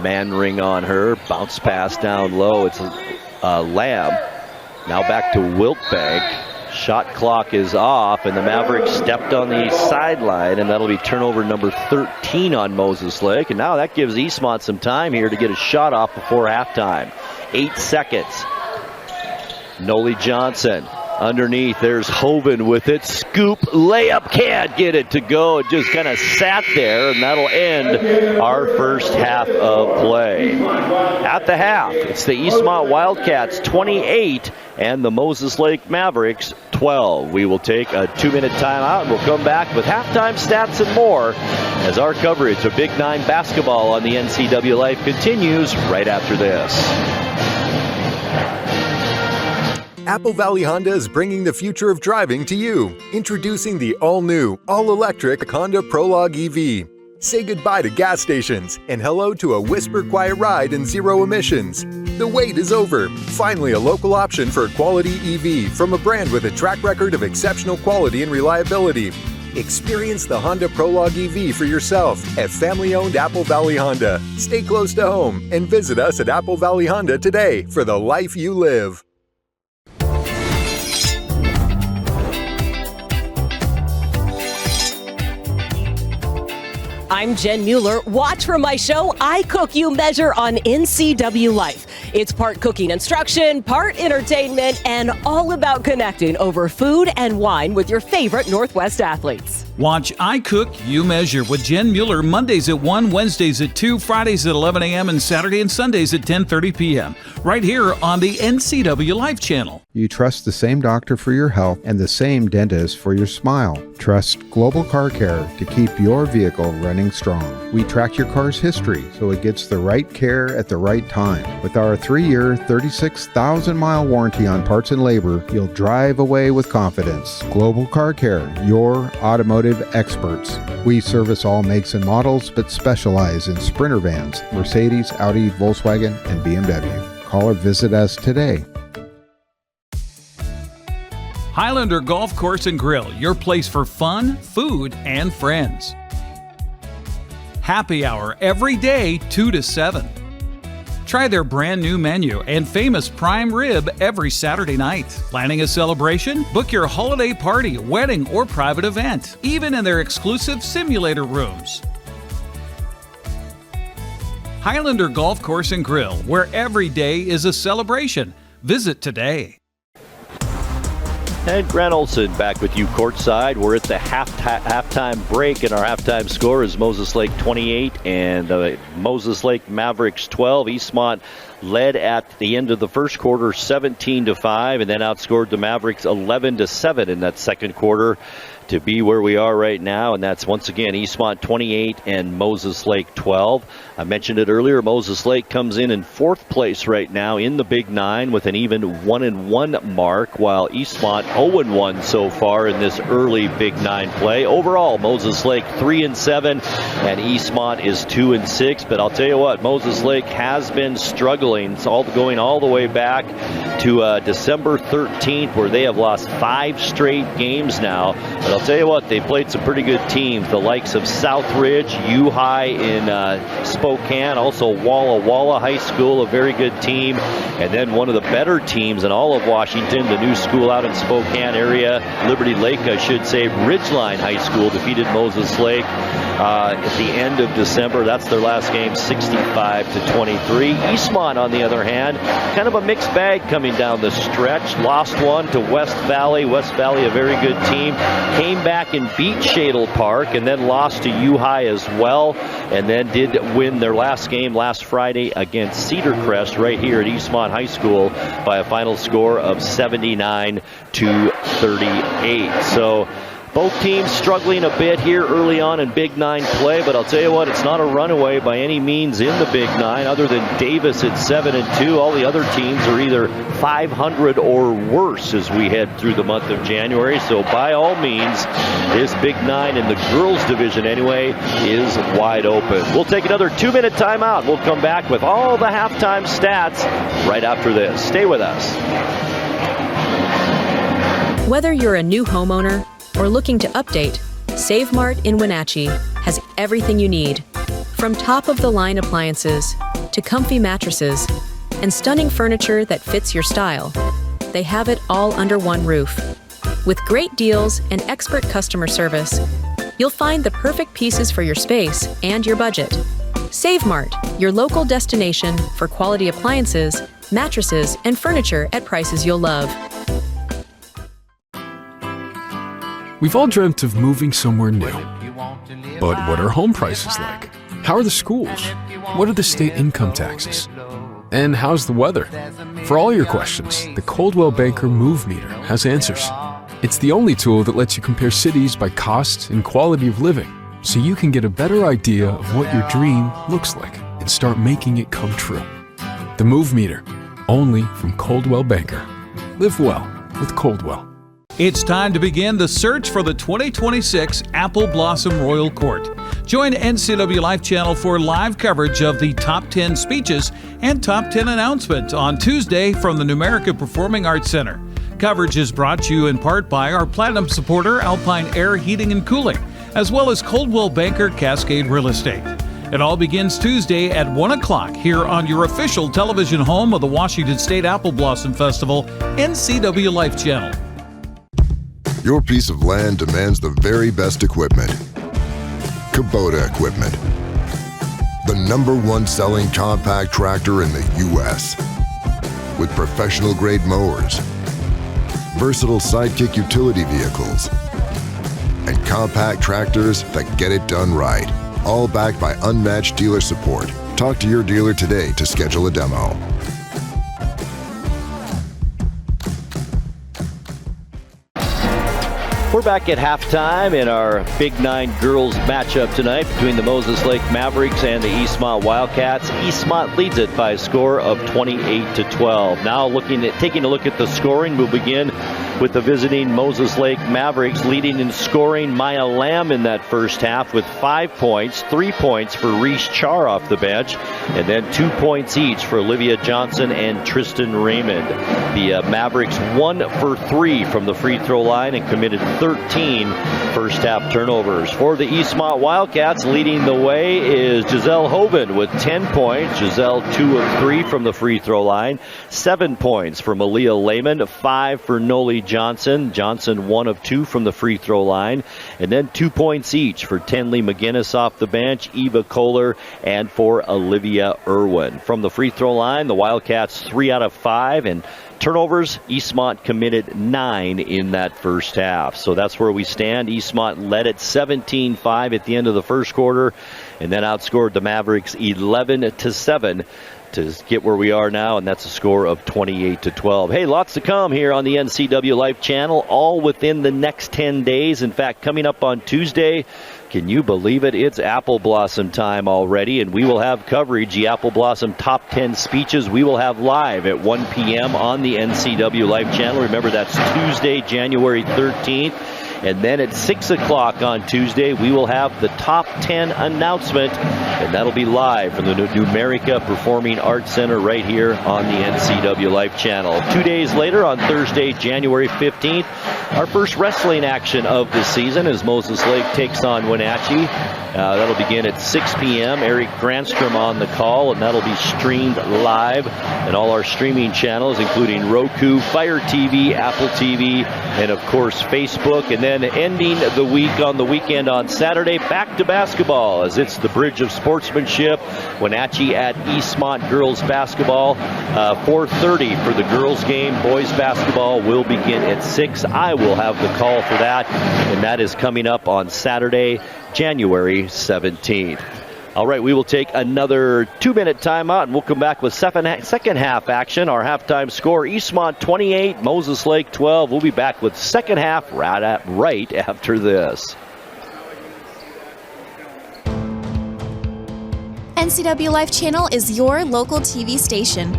Man ring on her. Bounce pass down low. It's Lamb. Now back to Wiltbank. Shot clock is off, and the Mavericks stepped on the sideline, and that'll be turnover number 13 on Moses Lake. And now that gives Eastmont some time here to get a shot off before halftime. 8 seconds. Noli Johnson underneath. There's Hoven with it. Scoop, layup, can't get it to go. It just kind of sat there, and that'll end our first half of play. At the half, it's the Eastmont Wildcats 28 and the Moses Lake Mavericks 12. We will take a 2-minute timeout, and we'll come back with halftime stats and more as our coverage of Big 9 basketball on the NCWLIFE continues right after this. Apple Valley Honda is bringing the future of driving to you. Introducing the all-new, all-electric Honda Prologue EV. Say goodbye to gas stations and hello to a whisper-quiet ride and zero emissions. The wait is over. Finally, a local option for a quality EV from a brand with a track record of exceptional quality and reliability. Experience the Honda Prologue EV for yourself at family-owned Apple Valley Honda. Stay close to home and visit us at Apple Valley Honda today for the life you live. I'm Jen Mueller. Watch for my show, I Cook, You Measure on NCWLIFE. It's part cooking instruction, part entertainment, and all about connecting over food and wine with your favorite Northwest athletes. Watch I Cook, You Measure with Jen Mueller Mondays at 1, Wednesdays at 2, Fridays at 11 a.m., and Saturday and Sundays at 10:30 p.m. right here on the NCWLIFE channel. You trust the same doctor for your health and the same dentist for your smile. Trust Global Car Care to keep your vehicle running strong. We track your car's history so it gets the right care at the right time. With our 3-year, 36,000-mile warranty on parts and labor, you'll drive away with confidence. Global Car Care, your automotive experts. We service all makes and models, but specialize in Sprinter vans, Mercedes, Audi, Volkswagen, and BMW. Call or visit us today. Highlander Golf Course and Grill, your place for fun, food, and friends. Happy hour every day, 2 to 7. Try their brand new menu and famous prime rib every Saturday night. Planning a celebration? Book your holiday party, wedding, or private event, even in their exclusive simulator rooms. Highlander Golf Course and Grill, where every day is a celebration. Visit today. And Grant Olson back with you courtside. We're at the halftime break, and our halftime score is Moses Lake 28 and Moses Lake Mavericks 12. Eastmont led at the end of the first quarter 17-5, and then outscored the Mavericks 11-7 in that second quarter to be where we are right now, and that's once again Eastmont 28 and Moses Lake 12. I mentioned it earlier, Moses Lake comes in fourth place right now in the Big 9 with an even 1-1 mark, while Eastmont 0-1 so far in this early Big 9 play. Overall, Moses Lake 3-7 and Eastmont is 2-6, but I'll tell you what, Moses Lake has been struggling. It's all going all the way back to December 13th, where they have lost 5 straight games now. But I'll tell you what, they played some pretty good teams, the likes of Southridge, U-High in Spokane, also Walla Walla High School, a very good team, and then one of the better teams in all of Washington, the new school out in Spokane area, Liberty Lake, I should say, Ridgeline High School defeated Moses Lake at the end of December. That's their last game, 65-23. Eastmont, on the other hand, kind of a mixed bag coming down the stretch. Lost one to West Valley. West Valley, a very good team. Came back and beat Shadle Park, and then lost to U-High as well, and then did win their last game last Friday against Cedar Crest right here at Eastmont High School by a final score of 79-38. So both teams struggling a bit here early on in Big 9 play, but I'll tell you what, it's not a runaway by any means in the Big 9. Other than Davis at 7-2, all the other teams are either 500 or worse as we head through the month of January. So by all means, this Big 9 in the girls division anyway is wide open. We'll take another 2-minute timeout. We'll come back with all the halftime stats right after this. Stay with us. Whether you're a new homeowner or looking to update, Save Mart in Wenatchee has everything you need, from top-of-the-line appliances to comfy mattresses and stunning furniture that fits your style. They have it all under one roof. With great deals and expert customer service, you'll find the perfect pieces for your space and your budget. Save Mart, your local destination for quality appliances, mattresses, and furniture at prices you'll love. We've all dreamt of moving somewhere new. But what are home prices like? How are the schools? What are the state income taxes? And how's the weather? For all your questions, the Coldwell Banker Move Meter has answers. It's the only tool that lets you compare cities by cost and quality of living, so you can get a better idea of what your dream looks like and start making it come true. The Move Meter, only from Coldwell Banker. Live well with Coldwell. It's time to begin the search for the 2026 Apple Blossom Royal Court. Join NCWLIFE channel for live coverage of the Top 10 speeches and Top 10 announcement on Tuesday from the Numerica Performing Arts Center. Coverage is brought to you in part by our Platinum supporter, Alpine Air Heating and Cooling, as well as Coldwell Banker Cascade Real Estate. It all begins Tuesday at 1 o'clock here on your official television home of the Washington State Apple Blossom Festival, NCWLIFE channel. Your piece of land demands the very best equipment. Kubota equipment. The #1 selling compact tractor in the U.S. with professional-grade mowers, versatile sidekick utility vehicles, and compact tractors that get it done right. All backed by unmatched dealer support. Talk to your dealer today to schedule a demo. We're back at halftime in our Big Nine girls matchup tonight between the Moses Lake Mavericks and the Eastmont Wildcats. Eastmont leads it by a score of 28-12. Now taking a look at the scoring, we'll begin with the visiting Moses Lake Mavericks leading in scoring. Maya Lamb in that first half with 5 points, 3 points for Reese Char off the bench, and then 2 points each for Olivia Johnson and Tristan Raymond. The Mavericks 1 for 3 from the free throw line and committed 13 first half turnovers. For the Eastmont Wildcats, leading the way is Giselle Hoven with 10 points. Giselle 2 of 3 from the free throw line. 7 points for Malia Lehman, 5 for Noli Johnson. Johnson 1 of 2 from the free throw line. And then 2 points each for Tenley McGinnis off the bench, Eva Kohler, and for Olivia Irwin. From the free throw line, the Wildcats 3 out of 5, and turnovers, Eastmont committed 9 in that first half. So that's where we stand. Eastmont led at 17-5 at the end of the first quarter, and then outscored the Mavericks 11-7 to get where we are now, and that's a score of 28-12. Hey, lots to come here on the NCWLIFE channel, all within the next 10 days. In fact, coming up on Tuesday, can you believe it? It's Apple Blossom time already, and we will have coverage. The Apple Blossom Top 10 speeches we will have live at 1 p.m. on the NCWLIFE channel. Remember, that's Tuesday, January 13th. And then at 6 o'clock on Tuesday, we will have the Top 10 announcement, and that'll be live from the Numerica Performing Arts Center right here on the NCWLIFE channel. 2 days later, on Thursday, January 15th, our first wrestling action of the season as Moses Lake takes on Wenatchee. That'll begin at 6 p.m. Eric Granstrom on the call, and that'll be streamed live in all our streaming channels, including Roku, Fire TV, Apple TV, and of course Facebook. And then ending the week on the weekend on Saturday, back to basketball as it's the Bridge of Sportsmanship. Wenatchee at Eastmont girls basketball. 4:30 for the girls game. Boys basketball will begin at 6. I will have the call for that, and that is coming up on Saturday, January 17th. All right, we will take another 2-minute timeout, and we'll come back with second half action. Our halftime score, Eastmont 28, Moses Lake 12. We'll be back with second half right after this. NCWLIFE channel is your local TV station.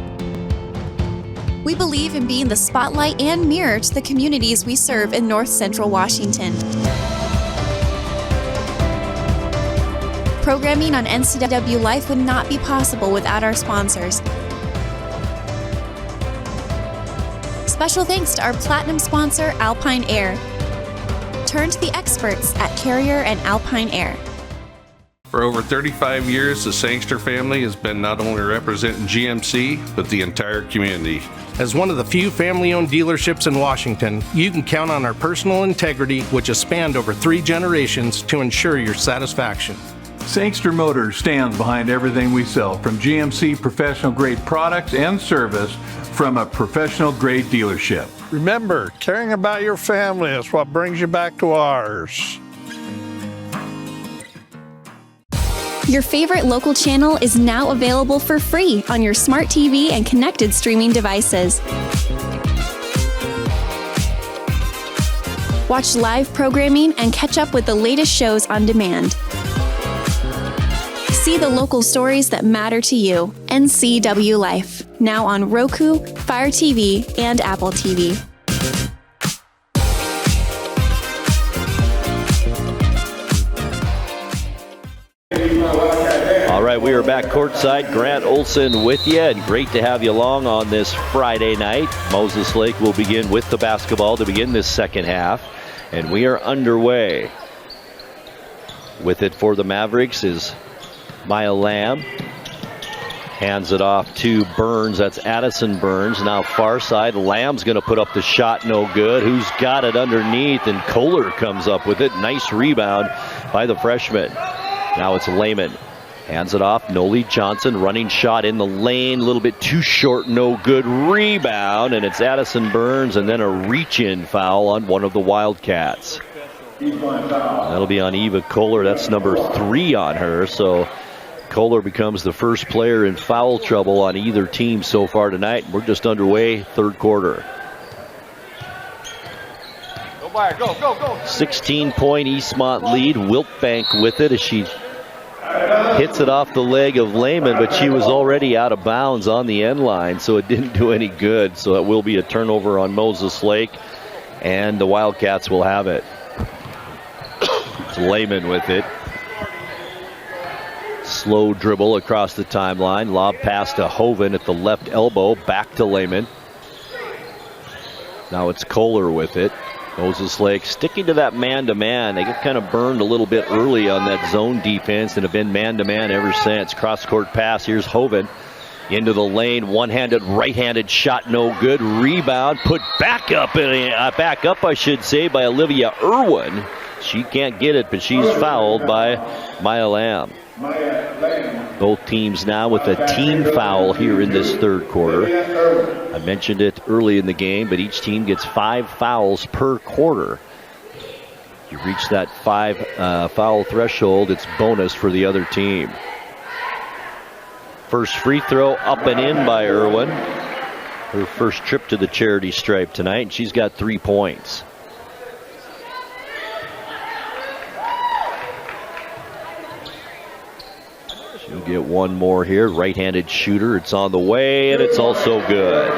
We believe in being the spotlight and mirror to the communities we serve in North Central Washington. Programming on NCWLIFE would not be possible without our sponsors. Special thanks to our platinum sponsor, Alpine Air. Turn to the experts at Carrier and Alpine Air. For over 35 years, the Sangster family has been not only representing GMC, but the entire community. As one of the few family-owned dealerships in Washington, you can count on our personal integrity, which has spanned over 3 generations, to ensure your satisfaction. Sangster Motors stands behind everything we sell, from GMC professional-grade products and service from a professional-grade dealership. Remember, caring about your family is what brings you back to ours. Your favorite local channel is now available for free on your smart TV and connected streaming devices. Watch live programming and catch up with the latest shows on demand. See the local stories that matter to you. NCWLIFE, now on Roku, Fire TV, and Apple TV. All right, we are back courtside. Grant Olson with you, and great to have you along on this Friday night. Moses Lake will begin with the basketball to begin this second half, and we are underway. With it for the Mavericks is Maya Lamb. Hands it off to Burns. That's Addison Burns. Now far side. Lamb's going to put up the shot. No good. Who's got it underneath? And Kohler comes up with it. Nice rebound by the freshman. Now it's Lehman. Hands it off. Noli Johnson running shot in the lane. A little bit too short. No good. Rebound. And it's Addison Burns. And then a reach-in foul on one of the Wildcats. That'll be on Eva Kohler. That's number 3 on her. So Kohler becomes the first player in foul trouble on either team so far tonight. We're just underway, third quarter. Go by her. Go, go, go. 16-point Eastmont lead. Wiltbank with it as she hits it off the leg of Lehman, but she was already out of bounds on the end line, so it didn't do any good. So it will be a turnover on Moses Lake, and the Wildcats will have it. It's Lehman with it. Slow dribble across the timeline. Lob pass to Hoven at the left elbow. Back to Lehman. Now it's Kohler with it. Moses Lake sticking to that man-to-man. They get kind of burned a little bit early on that zone defense and have been man-to-man ever since. Cross-court pass. Here's Hoven into the lane. One-handed, right-handed shot, no good. Rebound put back up, I should say, by Olivia Irwin. She can't get it, but she's fouled by Maya Lamb. Both teams now with a team foul here in this third quarter. I mentioned it early in the game, but each team gets 5 fouls per quarter. If you reach that 5 foul threshold, it's bonus for the other team. First free throw up and in by Irwin. Her first trip to the charity stripe tonight, and she's got 3 points. She'll get one more here. Right-handed shooter. It's on the way, and it's also good.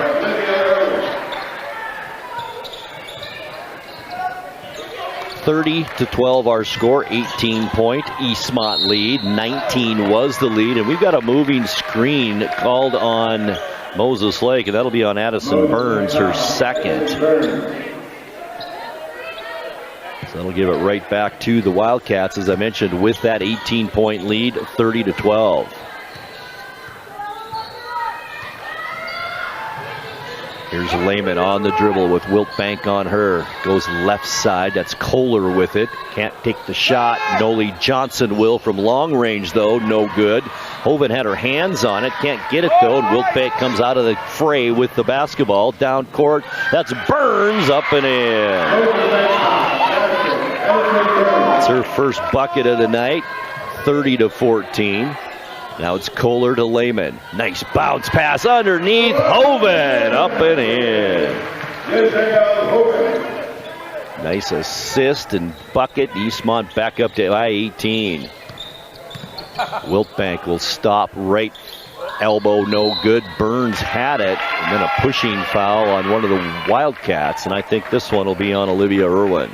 (30-12) our score. 18-point Eastmont lead. 19 was the lead, and we've got a moving screen called on Moses Lake, and that'll be on Addison Burns, her second. So that'll give it right back to the Wildcats, as I mentioned, with that 18-point lead, 30-12. Here's Lehman on the dribble with Wiltbank on her. Goes left side. That's Kohler with it. Can't take the shot. Noli Johnson will from long range, though. No good. Hoven had her hands on it. Can't get it, though. And Wiltbank comes out of the fray with the basketball. Down court. That's Burns up and in. It's her first bucket of the night. 30-14. Now it's Kohler to Lehman. Nice bounce pass underneath. Hoven up and in. Nice assist and bucket. Eastmont back up to 18. Wiltbank will stop right elbow, no good. Burns had it, and then a pushing foul on one of the Wildcats, and I think this one will be on Olivia Irwin.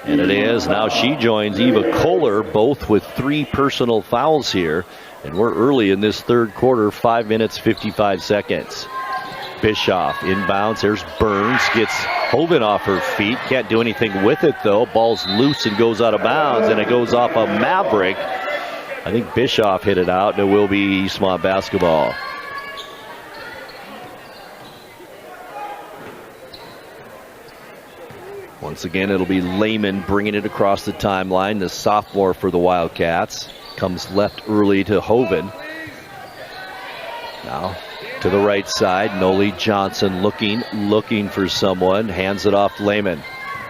And it is. Now she joins Eva Kohler, both with 3 personal fouls here. And we're early in this third quarter, 5 minutes, 55 seconds. Bischoff inbounds. There's Burns. Gets Hoven off her feet. Can't do anything with it, though. Ball's loose and goes out of bounds, and it goes off a Maverick. I think Bischoff hit it out, and it will be Eastmont basketball. Once again, it'll be Lehman bringing it across the timeline. The sophomore for the Wildcats comes left early to Hoven. Now to the right side, Noli Johnson looking for someone. Hands it off Lehman.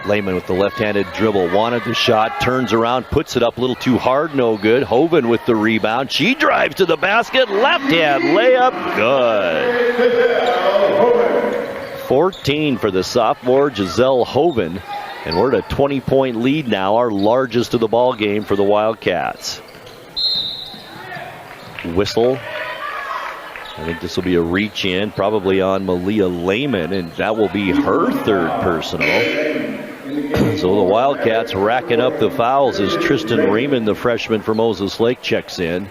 Lehman with the left-handed dribble. Wanted the shot, turns around, puts it up a little too hard, no good. Hoven with the rebound. She drives to the basket. Left-hand layup, good. 14 for the sophomore, Giselle Hoven. And we're at a 20-point lead now, our largest of the ball game for the Wildcats. Whistle. I think this will be a reach in, probably on Malia Lehman, and that will be her third personal. So the Wildcats racking up the fouls as Tristan Raymond, the freshman for Moses Lake, checks in.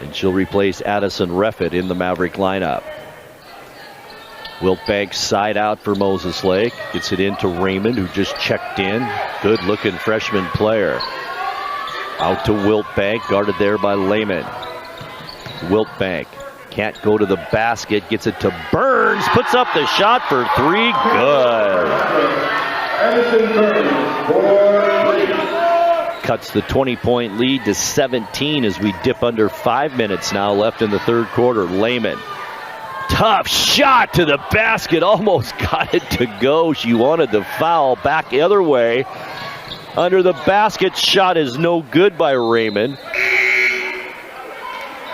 And she'll replace Addison Reffett in the Maverick lineup. Wiltbank side out for Moses Lake. Gets it into Raymond, who just checked in. Good looking freshman player. Out to Wiltbank, guarded there by Lehman. Wiltbank can't go to the basket. Gets it to Burns. Puts up the shot for three. Good. Cuts the 20-point lead to 17 as we dip under 5 minutes now left in the third quarter. Lehman. Tough shot to the basket. Almost got it to go. She wanted the foul. Back the other way. Under the basket. Shot is no good by Raymond.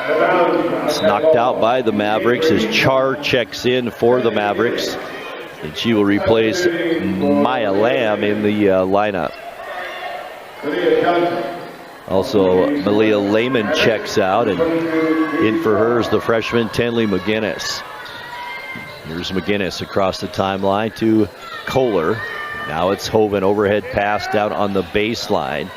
It's knocked out by the Mavericks as Char checks in for the Mavericks. And she will replace Maya Lamb in the lineup. Also, Malia Lehman checks out, and in for her is the freshman Tenley McGinnis. Here's McGinnis across the timeline to Kohler. Now it's Hoven, overhead pass down on the baseline.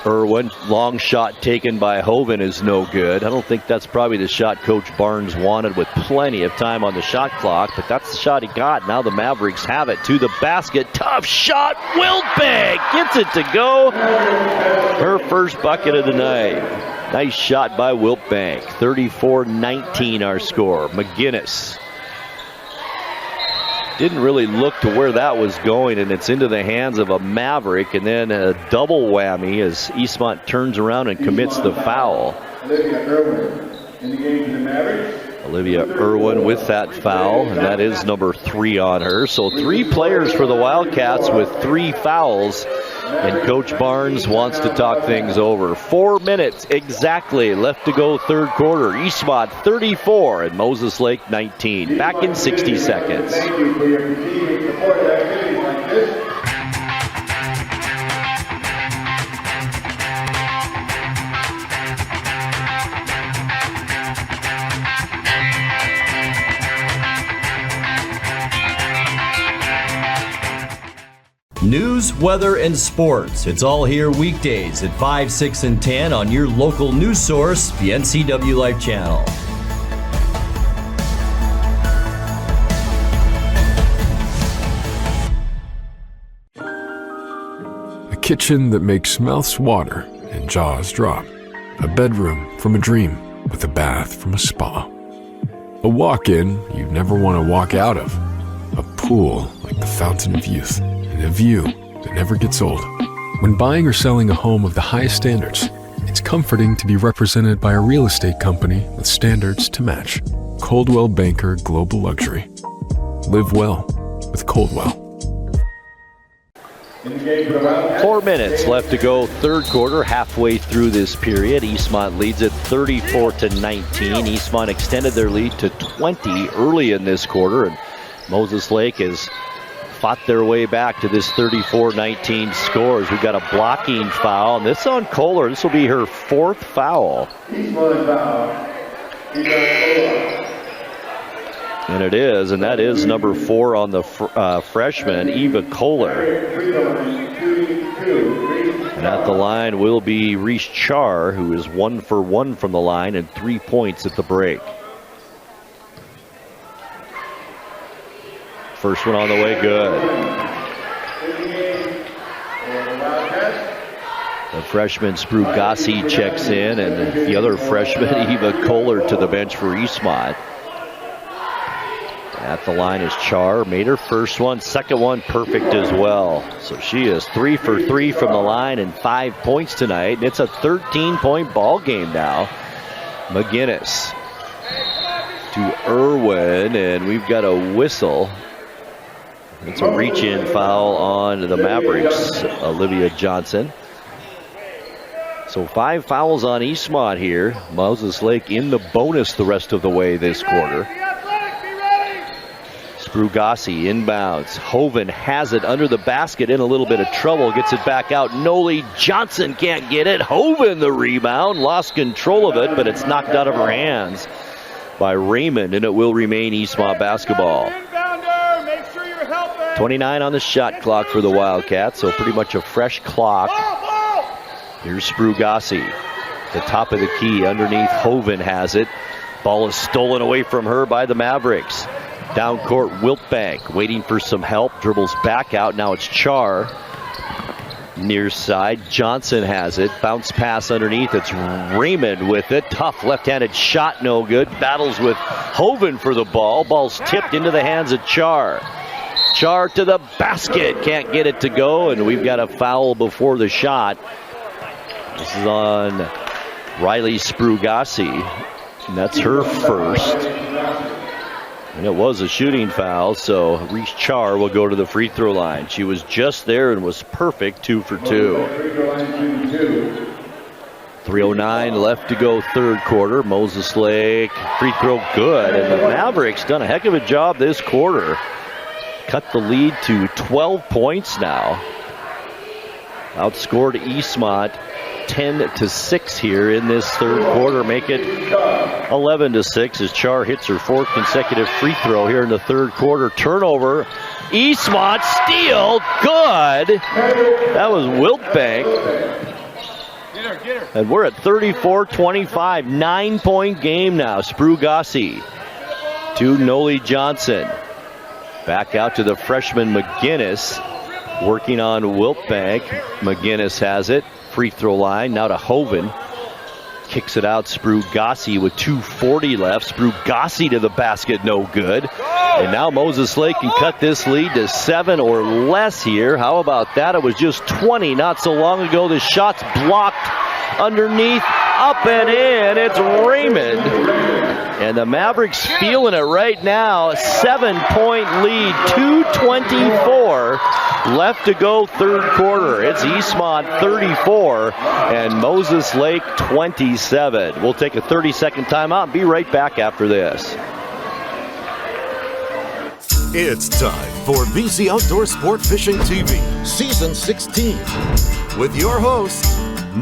Irwin, long shot taken by Hoven is no good. I don't think that's probably the shot Coach Barnes wanted with plenty of time on the shot clock, but that's the shot he got. Now the Mavericks have it to the basket. Tough shot. Wiltbank gets it to go. Her first bucket of the night. Nice shot by Wiltbank. 34-19 our score. McGinnis didn't really look to where that was going, and it's into the hands of a Maverick, and then a double whammy as Eastmont turns around and commits the foul. Olivia Irwin in the game for the Mavericks. Olivia Irwin with that foul, and that is number 3 on her. So 3 players for the Wildcats with 3 fouls, and Coach Barnes wants to talk things over. 4 minutes exactly left to go third quarter. Eastmont 34 and Moses Lake 19. Back in 60 seconds. Thank you for your continued support of activities like this. News, weather, and sports. It's all here weekdays at 5, 6, and 10 on your local news source, the NCWLIFE channel. A kitchen that makes mouths water and jaws drop. A bedroom from a dream with a bath from a spa. A walk-in you'd never want to walk out of. A pool like the fountain of youth. A view that never gets old. When buying or selling a home of the highest standards, it's comforting to be represented by a real estate company with standards to match. Coldwell Banker Global Luxury. Live well with Coldwell. 4 minutes left to go third quarter, halfway through this period. Eastmont leads it 34-19. Eastmont extended their lead to 20 early in this quarter, and Moses Lake has fought their way back to this 34-19 scores. We've got a blocking foul, and this on Kohler. This will be her 4th foul. And it is, and that is number 4 on the freshman, Eva Kohler. And at the line will be Reese Char, who is 1 for 1 from the line and 3 points at the break. First one on the way, good. The freshman Sprugasi checks in, and the other freshman, Eva Kohler, to the bench for Eastmont. At the line is Char. Made her first one, second one perfect as well. So she is 3 for 3 from the line and 5 points tonight. And it's a 13-point ball game now. McGinnis to Irwin, and we've got a whistle. It's a reach-in foul on the Mavericks, Olivia Johnson. So 5 fouls on Eastmont here. Moses Lake in the bonus the rest of the way this quarter. Sprugasi inbounds. Hoven has it under the basket, in a little bit of trouble. Gets it back out. Noli Johnson can't get it. Hoven the rebound. Lost control of it, but it's knocked out of her hands by Raymond, and it will remain Eastmont basketball. 29 on the shot clock for the Wildcats, so pretty much a fresh clock. Here's Sprugasi. The top of the key underneath. Hoven has it. Ball is stolen away from her by the Mavericks. Down court, Wiltbank waiting for some help. Dribbles back out. Now it's Char. Near side, Johnson has it. Bounce pass underneath. It's Raymond with it. Tough left-handed shot, no good. Battles with Hoven for the ball. Ball's tipped into the hands of Char. Char to the basket. Can't get it to go, and we've got a foul before the shot. This is on Riley Sprugasi, and that's her first. And it was a shooting foul, so Reese Char will go to the free throw line. She was just there and was perfect, 2 for 2. 3:09 left to go third quarter. Moses Lake free throw good, and the Mavericks done a heck of a job this quarter. Cut the lead to 12 points now. Outscored Eastmont 10-6 here in this third quarter. Make it 11-6 as Char hits her 4th consecutive free throw here in the third quarter. Turnover. Eastmont steal. Good. That was Wiltbank. And we're at 34-25. 9-point game now. Sprugasi to Noli Johnson. Back out to the freshman McGinnis. Working on Wiltbank. McGinnis has it. Free throw line now to Hoven. Kicks it out. Sprugasi with 2:40 left. Sprugasi to the basket, no good. And now Moses Lake can cut this lead to 7 or less here. How about that? It was just 20 not so long ago. The shot's blocked underneath, up and in. It's Raymond. And the Mavericks feeling it right now. 7-point lead, 2:24 left to go third quarter. It's Eastmont 34 and Moses Lake 27. We'll take a 30-second timeout and be right back after this. It's time for BC Outdoor Sport Fishing TV, Season 16, with your host,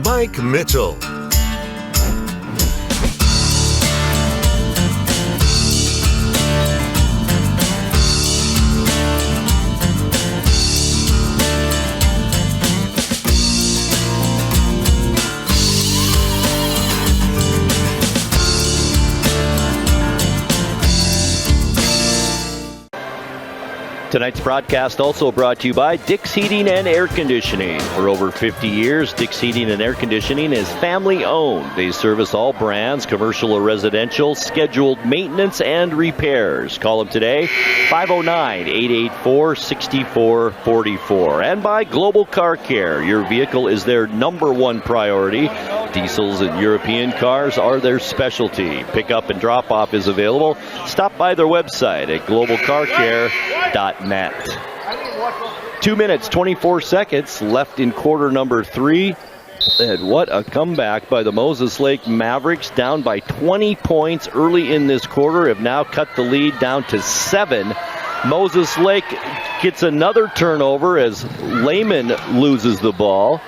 Mike Mitchell. Tonight's broadcast also brought to you by Dick's Heating and Air Conditioning. For over 50 years, Dick's Heating and Air Conditioning is family-owned. They service all brands, commercial or residential, scheduled maintenance and repairs. Call them today, 509-884-6444. And by Global Car Care. Your vehicle is their #1 priority. Diesels and European cars are their specialty. Pickup and drop-off is available. Stop by their website at globalcarcare.net. 2 minutes, 24 seconds left in quarter number 3. And what a comeback by the Moses Lake Mavericks, down by 20 points early in this quarter, have now cut the lead down to 7. Moses Lake gets another turnover as Lehman loses the ball.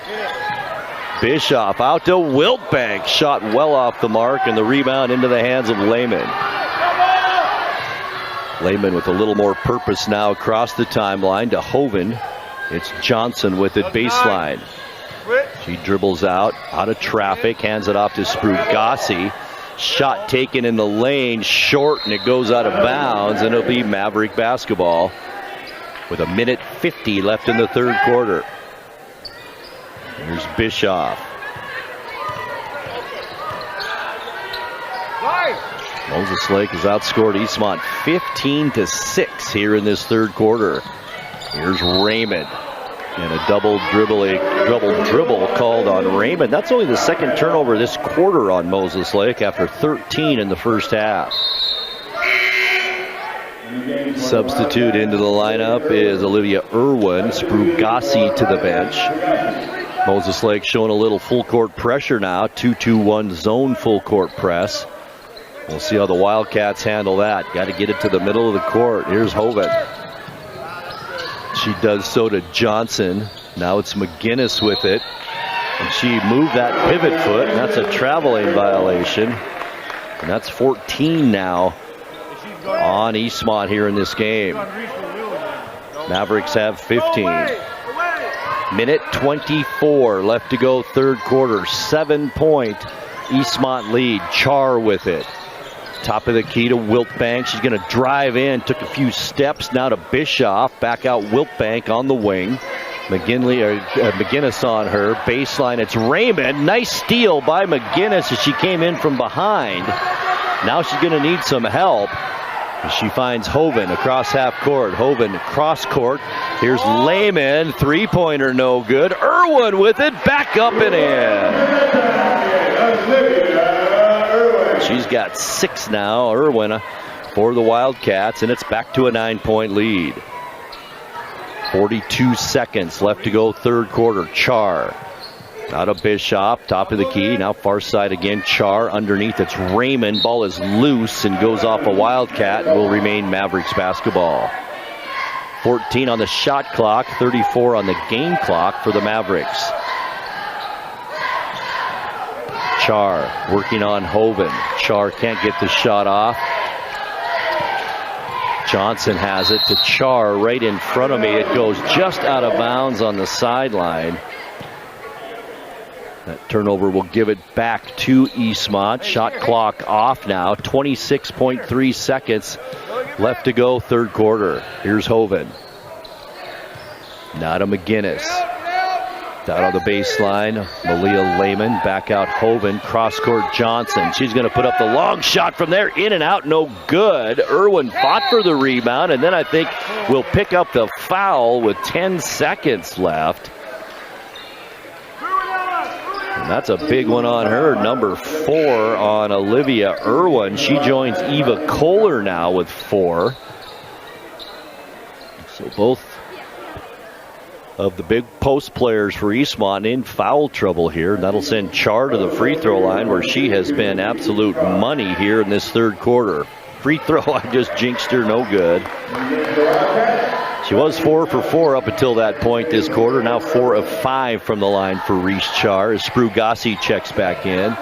Bischoff out to Wiltbank. Shot well off the mark, and the rebound into the hands of Lehman. Lehman with a little more purpose now across the timeline to Hoven. It's Johnson with it baseline. She dribbles out of traffic, hands it off to Sprugasi. Shot taken in the lane, short, and it goes out of bounds, and it'll be Maverick basketball. with 1:50 left in the third quarter. Here's Bischoff. Moses Lake has outscored Eastmont 15-6 here in this third quarter. Here's Raymond. And a double dribble called on Raymond. That's only the second turnover this quarter on Moses Lake after 13 in the first half. Substitute into the lineup is Olivia Irwin. Sprugasi to the bench. Moses Lake showing a little full court pressure now. 2-2-1 zone full court press. We'll see how the Wildcats handle that. Got to get it to the middle of the court. Here's Hoven. She does so to Johnson. Now it's McGinnis with it. And she moved that pivot foot, and that's a traveling violation. And that's 14 now on Eastmont here in this game. Mavericks have 15. Minute 24 left to go, third quarter. 7-point Eastmont lead. Char with it. Top of the key to Wiltbank. She's going to drive in. Took a few steps now to Bischoff. Back out Wiltbank on the wing. McGinnis on her. Baseline, it's Raymond. Nice steal by McGinnis as she came in from behind. Now she's going to need some help. She finds Hoven across half court. Hoven cross court. Here's Lehman. Three-pointer no good. Irwin with it. Back up and in. She's got 6 now, Irwin, for the Wildcats, and it's back to a 9-point lead. 42 seconds left to go, third quarter. Char out of Bischoff, top of the key. Now far side again. Char underneath. It's Raymond. Ball is loose and goes off a Wildcat and will remain Mavericks basketball. 14 on the shot clock, 34 on the game clock for the Mavericks. Char working on Hoven. Char can't get the shot off. Johnson has it to Char right in front of me. It goes just out of bounds on the sideline. That turnover will give it back to Eastmont. Shot clock off now. 26.3 seconds left to go, third quarter. Here's Hoven. Now to McGinnis. Out on the baseline, Malia Lehman. Back out Hoven. Cross-court Johnson. She's going to put up the long shot from there. In and out, no good. Irwin fought for the rebound, and then I think we'll pick up the foul with 10 seconds left. And that's a big one on her. Number 4 on Olivia Irwin. She joins Eva Kohler now with 4. So both of the big post players for Eastmont in foul trouble here. That'll send Char to the free throw line, where she has been absolute money here in this third quarter. Free throw, I just jinxed her, no good. She was 4 for 4 up until that point this quarter. Now 4 of 5 from the line for Reese Char as Sprugasi checks back in.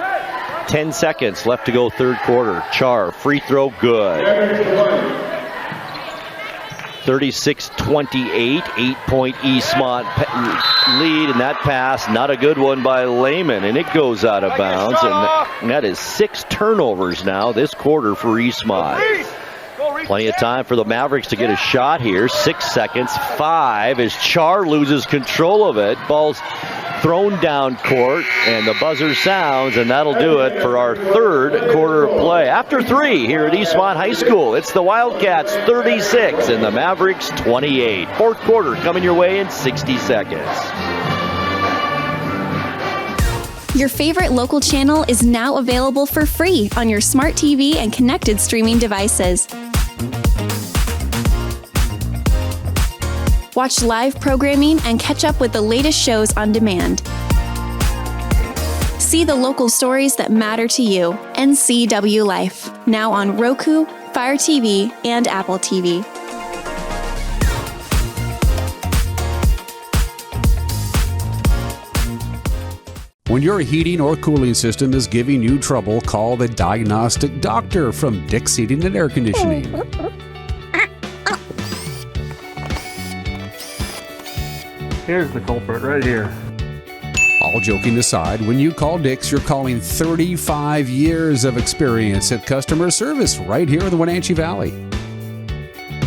10 seconds left to go, third quarter. Char, free throw, good. 36-28, 8-point Eastmont lead, and that pass, not a good one by Lehman, and it goes out of bounds, and that is 6 turnovers now this quarter for Eastmont. Plenty of time for the Mavericks to get a shot here. 6 seconds, 5 as Char loses control of it. Ball's thrown down court, and the buzzer sounds, and that'll do it for our third quarter of play. After 3 here at Eastmont High School, it's the Wildcats 36 and the Mavericks 28. Fourth quarter coming your way in 60 seconds. Your favorite local channel is now available for free on your smart TV and connected streaming devices. Watch live programming and catch up with the latest shows on demand. See the local stories that matter to you. NCWLIFE, now on Roku, Fire TV, and Apple TV. When your heating or cooling system is giving you trouble, call the Diagnostic Doctor from Dick's Heating and Air Conditioning. Here's the culprit right here. All joking aside, when you call Dick's, you're calling 35 years of experience at customer service right here in the Wenatchee Valley.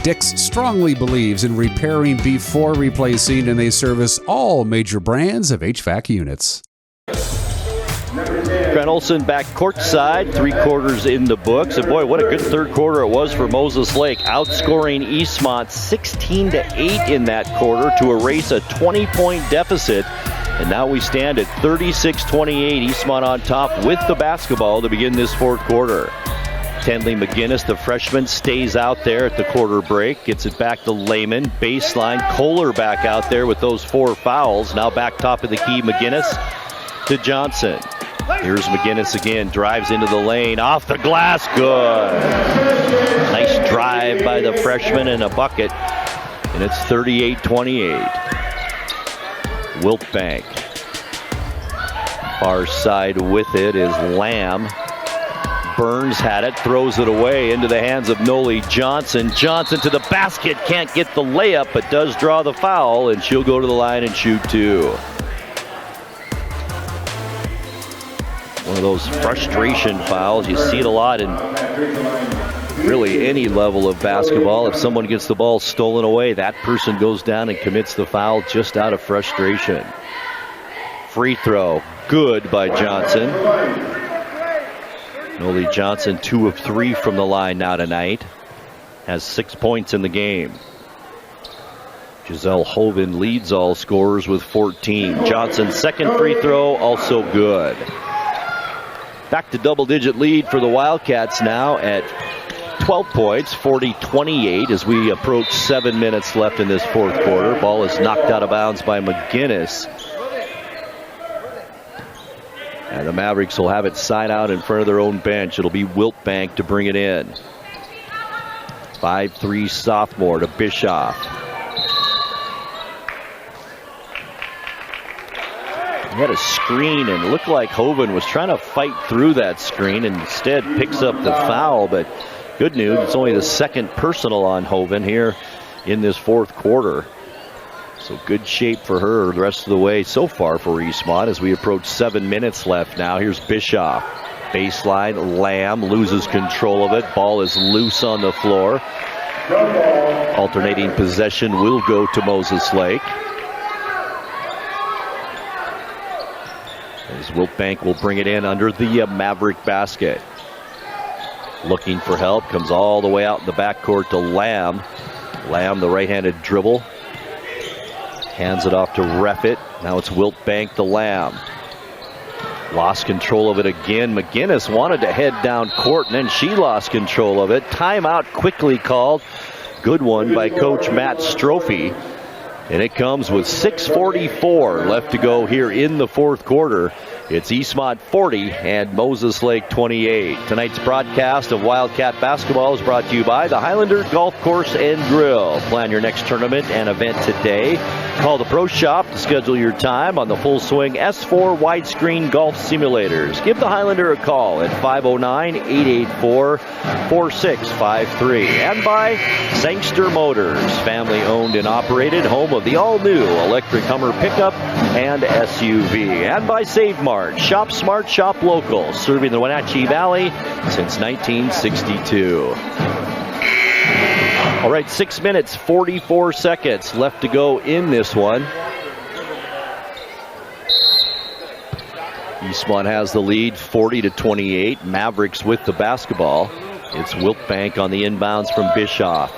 Dick's strongly believes in repairing before replacing, and they service all major brands of HVAC units. Grant Olson back courtside, 3 quarters in the books. And boy, what a good third quarter it was for Moses Lake, outscoring Eastmont 16-8 in that quarter to erase a 20-point deficit. And now we stand at 36-28, Eastmont on top with the basketball to begin this fourth quarter. Tenley McGinnis, the freshman, stays out there at the quarter break, gets it back to Lehman. Baseline, Kohler back out there with those 4 fouls. Now back top of the key, McGinnis to Johnson. Here's McGinnis again, drives into the lane, off the glass, good. Nice drive by the freshman and a bucket, and it's 38-28. Wiltbank. Far side with it is Lamb. Burns had it, throws it away into the hands of Noli Johnson. Johnson to the basket, can't get the layup, but does draw the foul, and she'll go to the line and shoot 2. One of those frustration fouls. You see it a lot in really any level of basketball. If someone gets the ball stolen away, that person goes down and commits the foul just out of frustration. Free throw, good by Johnson. Noli Johnson, 2 of 3 from the line now tonight. Has 6 points in the game. Giselle Hoven leads all scorers with 14. Johnson's second free throw, also good. Back to double-digit lead for the Wildcats now at 12 points, 40-28 as we approach 7 minutes left in this fourth quarter. Ball is knocked out of bounds by McGinnis. And the Mavericks will have it side out in front of their own bench. It'll be Wiltbank to bring it in. 5'3" sophomore to Bischoff. He had a screen and it looked like Hoven was trying to fight through that screen and instead picks up the foul. But good news, it's only the second personal on Hoven here in this fourth quarter. So good shape for her the rest of the way so far for Eastmont as we approach 7 minutes left now. Here's Bischoff. Baseline, Lamb loses control of it. Ball is loose on the floor. Alternating possession will go to Moses Lake. As Wiltbank will bring it in under the Maverick basket. Looking for help, comes all the way out in the backcourt to Lamb. Lamb, the right-handed dribble. Hands it off to Reffitt. Now it's Wiltbank to Lamb. Lost control of it again. McGinnis wanted to head down court, and then she lost control of it. Timeout quickly called. Good one by Coach Matt Strophe. And it comes with 6:44 left to go here in the fourth quarter. It's Eastmont 40 and Moses Lake 28. Tonight's broadcast of Wildcat basketball is brought to you by the Highlander Golf Course and Grill. Plan your next tournament and event today. Call the Pro Shop to schedule your time on the Full Swing S4 widescreen golf simulators. Give the Highlander a call at 509-884-4653. And by Sangster Motors, family owned and operated, home of the all-new electric Hummer pickup and SUV. And by Save Mart. Shop smart, shop local, serving the Wenatchee Valley since 1962. All right, 6 minutes, 44 seconds left to go in this one. Eastmont has the lead, 40-28. Mavericks with the basketball. It's Wiltbank on the inbounds from Bischoff.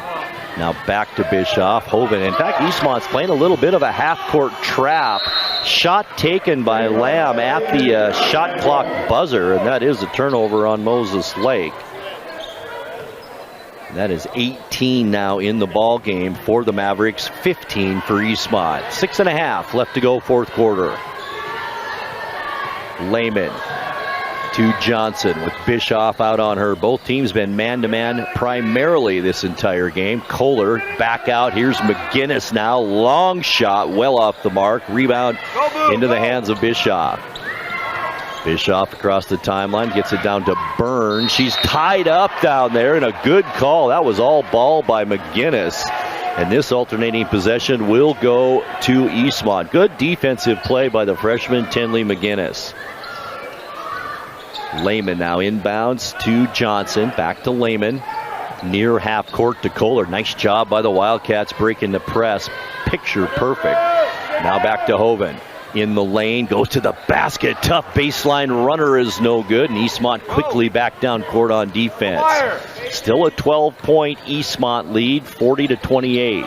Now back to Bischoff. Hoven. In fact, Eastmont's playing a little bit of a half-court trap. Shot taken by Lamb at the shot clock buzzer, and that is a turnover on Moses Lake. And that is 18 now in the ball game for the Mavericks, 15 for Eastmont. 6.5 left to go, fourth quarter. Lehman to Johnson with Bischoff out on her. Both teams been man-to-man primarily this entire game. Kohler back out. Here's McGinnis now. Long shot, well off the mark. Rebound into the hands of Bischoff. Bischoff across the timeline, gets it down to Burns. She's tied up down there, and a good call. That was all ball by McGinnis. And this alternating possession will go to Eastmont. Good defensive play by the freshman Tenley McGinnis. Lehman now inbounds to Johnson. Back to Lehman. Near half court to Kohler. Nice job by the Wildcats breaking the press. Picture perfect. Now back to Hoven. In the lane, goes to the basket. Tough baseline runner is no good. And Eastmont quickly back down court on defense. Still a 12-point Eastmont lead, 40-28.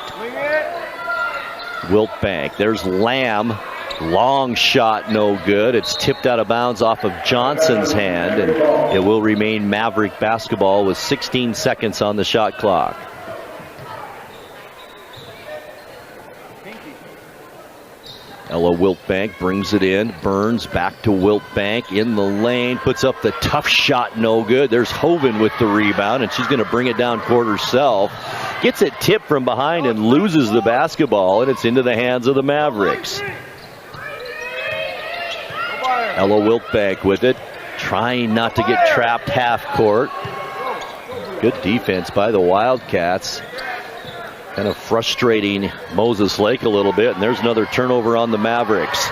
Wiltbank. There's Lamb. Long shot, no good. It's tipped out of bounds off of Johnson's hand, and it will remain Maverick basketball with 16 seconds on the shot clock. Ella Wiltbank brings it in. Burns back to Wiltbank in the lane. Puts up the tough shot, no good. There's Hoven with the rebound, and she's going to bring it down court herself. Gets it tipped from behind and loses the basketball, and it's into the hands of the Mavericks. Ella Wiltbank with it, trying not to get trapped half court. Good defense by the Wildcats. Kind of frustrating Moses Lake a little bit, and there's another turnover on the Mavericks.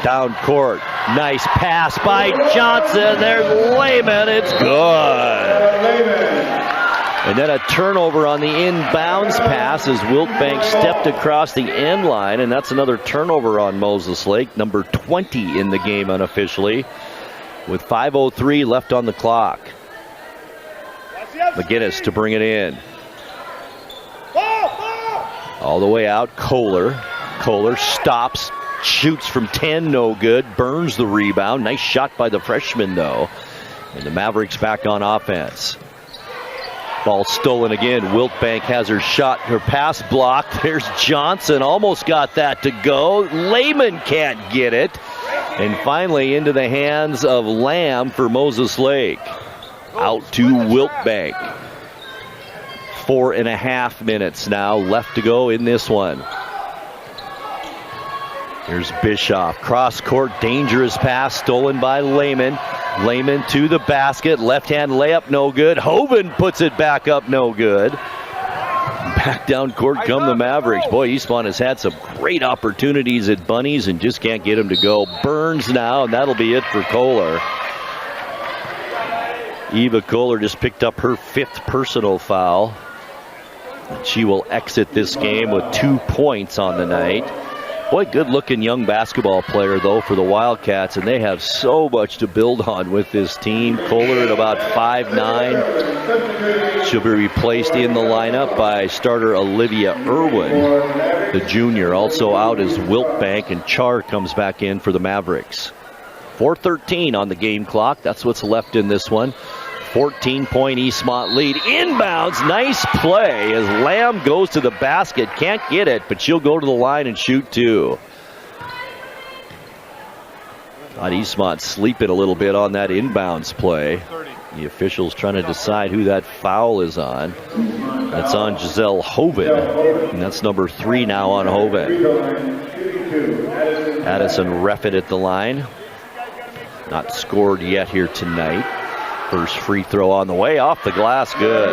Down court, nice pass by Johnson. There's Lehman, it's good. And then a turnover on the inbounds pass as Wiltbank stepped across the end line, and that's another turnover on Moses Lake, number 20 in the game unofficially, with 5:03 left on the clock. McGinnis to bring it in. All the way out, Kohler. Kohler stops, shoots from 10, no good. Burns the rebound. Nice shot by the freshman, though. And the Mavericks back on offense. Ball stolen again. Wiltbank has her pass blocked. There's Johnson. Almost got that to go. Lehman can't get it. And finally into the hands of Lamb for Moses Lake. Out to Wiltbank. 4.5 minutes now left to go in this one. Here's Bischoff. Cross court, dangerous pass stolen by Lehman. Lehman to the basket. Left hand layup, no good. Hoven puts it back up, no good. Back down court come the Mavericks. Boy, Eastmont has had some great opportunities at Bunnies and just can't get them to go. Burns now, and that'll be it for Kohler. Eva Kohler just picked up her 5th personal foul. She will exit this game with 2 points on the night. Boy, good-looking young basketball player, though, for the Wildcats, and they have so much to build on with this team. Kohler at about 5'9". She'll be replaced in the lineup by starter Olivia Irwin, the junior. Also out is Wiltbank, and Char comes back in for the Mavericks. 4:13 on the game clock. That's what's left in this one. 14-point Eastmont lead. Inbounds, nice play as Lamb goes to the basket. Can't get it, but she'll go to the line and shoot two. Thought Eastmont sleeping a little bit on that inbounds play. The officials trying to decide who that foul is on. That's on Giselle Hoven, and that's number 3 now on Hoven. Addison Reffett at the line. Not scored yet here tonight. First free throw on the way, off the glass, good.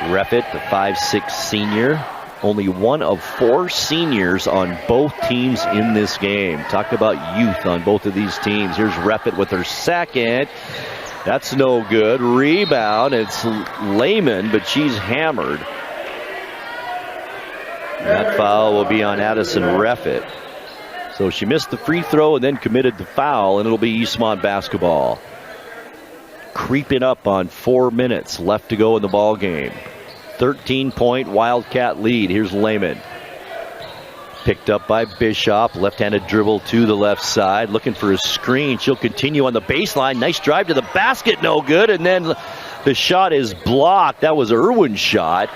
Reffett, the 5'6" senior. Only one of 4 seniors on both teams in this game. Talk about youth on both of these teams. Here's Reffett with her second. That's no good. Rebound, it's Lehman, but she's hammered. That foul will be on Addison Reffett. So she missed the free throw and then committed the foul, and it'll be Eastmont basketball. Creeping up on 4 minutes left to go in the ball game. 13-point Wildcat lead. Here's Lehman. Picked up by Bischoff. Left-handed dribble to the left side. Looking for a screen. She'll continue on the baseline. Nice drive to the basket. No good. And then the shot is blocked. That was Irwin's shot.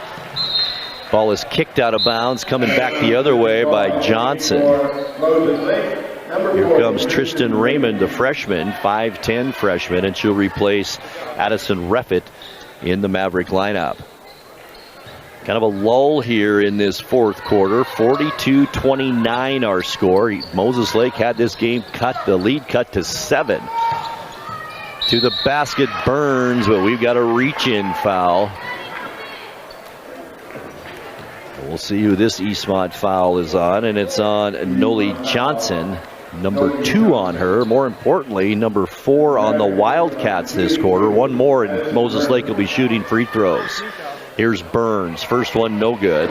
Ball is kicked out of bounds. Coming back the other way by Johnson. Here comes Tristan Raymond, the freshman, 5'10" freshman, and she'll replace Addison Reffett in the Maverick lineup. Kind of a lull here in this fourth quarter. 42-29 our score. Moses Lake had this game cut, the lead cut to 7. To the basket, Burns, but we've got a reach-in foul. We'll see who this Eastmont foul is on, and it's on Noli Johnson. Number 2 on her. More importantly, number 4 on the Wildcats this quarter. One more, and Moses Lake will be shooting free throws. Here's Burns. First one, no good.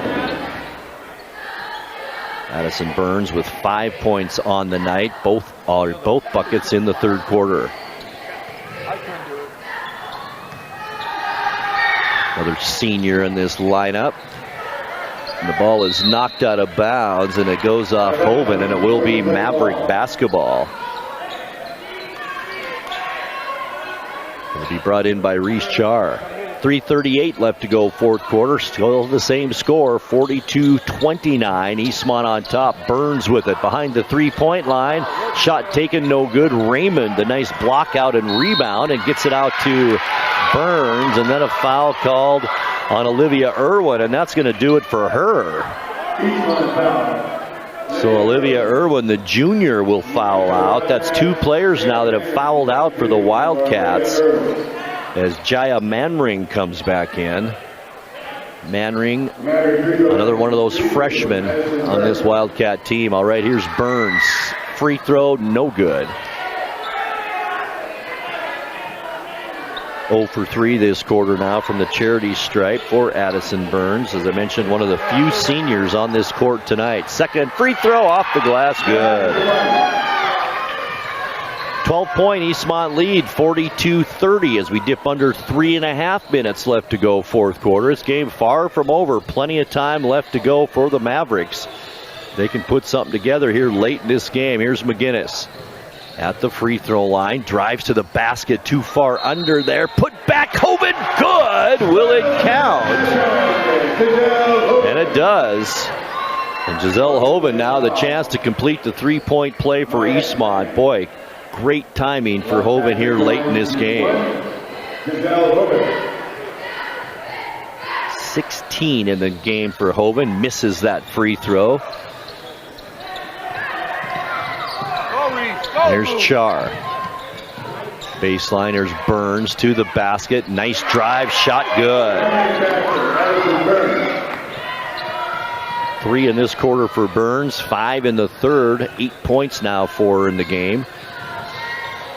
Addison Burns with 5 points on the night. Both buckets in the third quarter. Another senior in this lineup. And the ball is knocked out of bounds, and it goes off Hovind, and it will be Maverick basketball. It'll be brought in by Reese Char. 3:38 left to go, fourth quarter. Still the same score, 42-29. Eastmont on top. Burns with it behind the three-point line. Shot taken, no good. Raymond, a nice block out and rebound, and gets it out to Burns, and then a foul called on Olivia Irwin, and that's going to do it for her. So Olivia Irwin, the junior, will foul out. That's 2 players now that have fouled out for the Wildcats as Jaya Manring comes back in. Manring, another one of those freshmen on this Wildcat team. All right, here's Burns. Free throw, no good. 0 for 3 this quarter now from the charity stripe for Addison Burns. As I mentioned, one of the few seniors on this court tonight. Second free throw off the glass, good. 12-point Eastmont lead, 42-30 as we dip under 3.5 minutes left to go, fourth quarter. This game far from over. Plenty of time left to go for the Mavericks. They can put something together here late in this game. Here's McGinnis at the free throw line, drives to the basket, too far under there, put back, Hovind, good, will it count? And it does. And Giselle Hovind now the chance to complete the three-point play for Eastmont. Boy, great timing for Hovind here late in this game. 16 in the game for Hovind, misses that free throw. There's Char. Baseline, there's Burns to the basket. Nice drive, shot good. 3 in this quarter for Burns, 5 in the third. 8 points now for her in the game.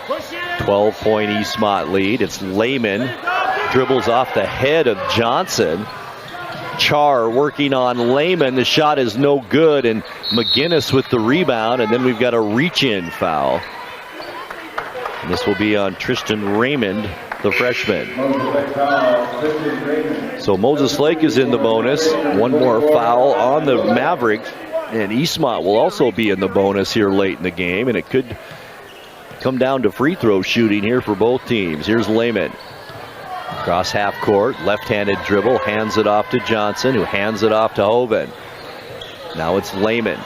12-point Eastmont lead. It's Lehman. Dribbles off the head of Johnson. Char working on Lehman. The shot is no good, and McGinnis with the rebound, and then we've got a reach-in foul. And this will be on Tristan Raymond, the freshman. So Moses Lake is in the bonus. One more foul on the Mavericks, and Eastmont will also be in the bonus here late in the game, and it could come down to free throw shooting here for both teams. Here's Lehman. Cross half court, left-handed dribble, hands it off to Johnson, who hands it off to Hovind. Now it's Lehman.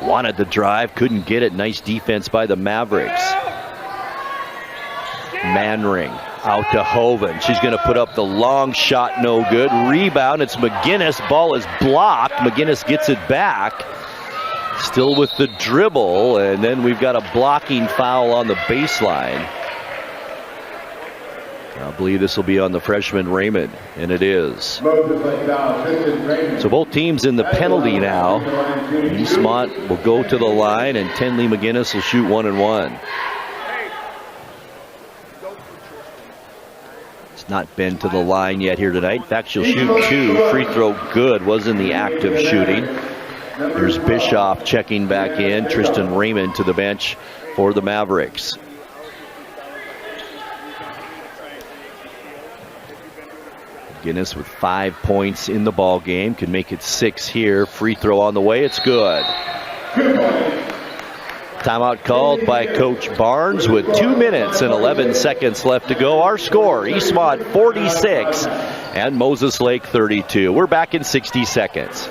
Wanted the drive, couldn't get it. Nice defense by the Mavericks. Manring out to Hovind. She's going to put up the long shot, no good. Rebound, it's McGinnis. Ball is blocked. McGinnis gets it back. Still with the dribble, and then we've got a blocking foul on the baseline. I believe this will be on the freshman Raymond, and it is. So both teams in the penalty now. Eastmont will go to the line, and Tenley McGinnis will shoot 1 and 1. It's not been to the line yet here tonight. In fact, she'll shoot 2. Free throw good, was in the act of shooting. There's Bischoff checking back in. Tristan Raymond to the bench for the Mavericks. Guinness with 5 points in the ball game, can make it 6 here. Free throw on the way, it's good. Timeout called by Coach Barnes with 2 minutes and 11 seconds left to go. Our score, Eastmont 46 and Moses Lake 32. We're back in 60 seconds.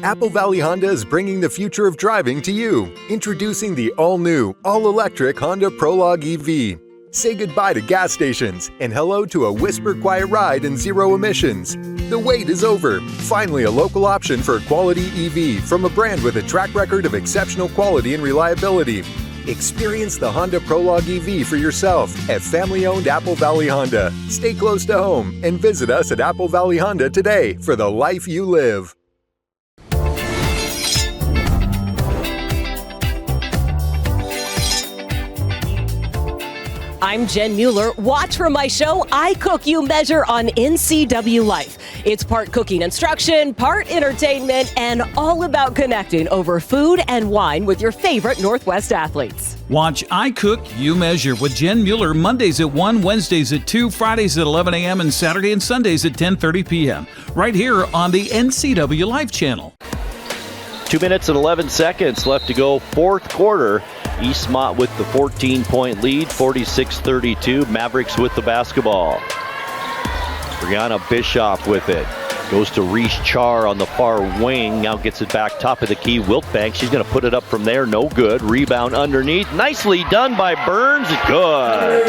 Apple Valley Honda is bringing the future of driving to you. Introducing the all-new, all-electric Honda Prologue EV. Say goodbye to gas stations and hello to a whisper-quiet ride and zero emissions. The wait is over. Finally, a local option for a quality EV from a brand with a track record of exceptional quality and reliability. Experience the Honda Prologue EV for yourself at family-owned Apple Valley Honda. Stay close to home and visit us at Apple Valley Honda today for the life you live. I'm Jen Mueller. Watch for my show, I Cook, You Measure on NCWLIFE. It's part cooking instruction, part entertainment, and all about connecting over food and wine with your favorite Northwest athletes. Watch I Cook, You Measure with Jen Mueller Mondays at 1, Wednesdays at 2, Fridays at 11 a.m., and Saturday and Sundays at 10:30 p.m. right here on the NCWLIFE channel. 2 minutes and 11 seconds left to go, fourth quarter. Eastmont with the 14-point lead, 46-32. Mavericks with the basketball. Brianna Bischoff with it. Goes to Reese Char on the far wing. Now gets it back top of the key. Wiltbank, she's going to put it up from there. No good. Rebound underneath. Nicely done by Burns. Good.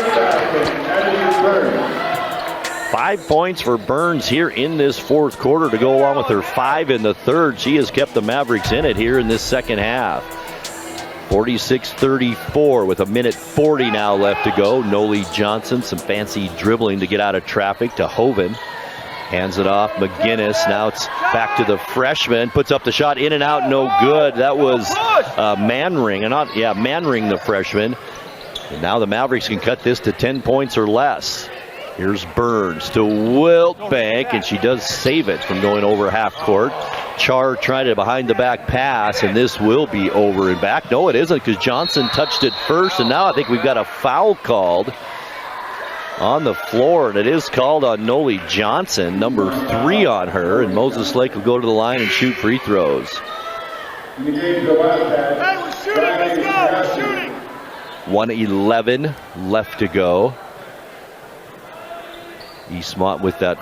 5 points for Burns here in this fourth quarter to go along with her 5 in the third. She has kept the Mavericks in it here in this second half. 46-34 with a minute 40 now left to go. Noli Johnson, some fancy dribbling to get out of traffic to Hoven. Hands it off, McGinnis. Now it's back to the freshman. Puts up the shot, in and out, no good. That was Manring, Manring, the freshman. And now the Mavericks can cut this to 10 points or less. Here's Burns to Wiltbank, and she does save it from going over half court. Char tried a behind-the-back pass, and this will be over and back. No, it isn't, because Johnson touched it first, and now I think we've got a foul called on the floor, and it is called on Noli Johnson, number 3 on her, and Moses Lake will go to the line and shoot free throws. In the game, the Wildcats. Hey, we're shooting, let's go, we're shooting. 1:11 left to go. Eastmont with that.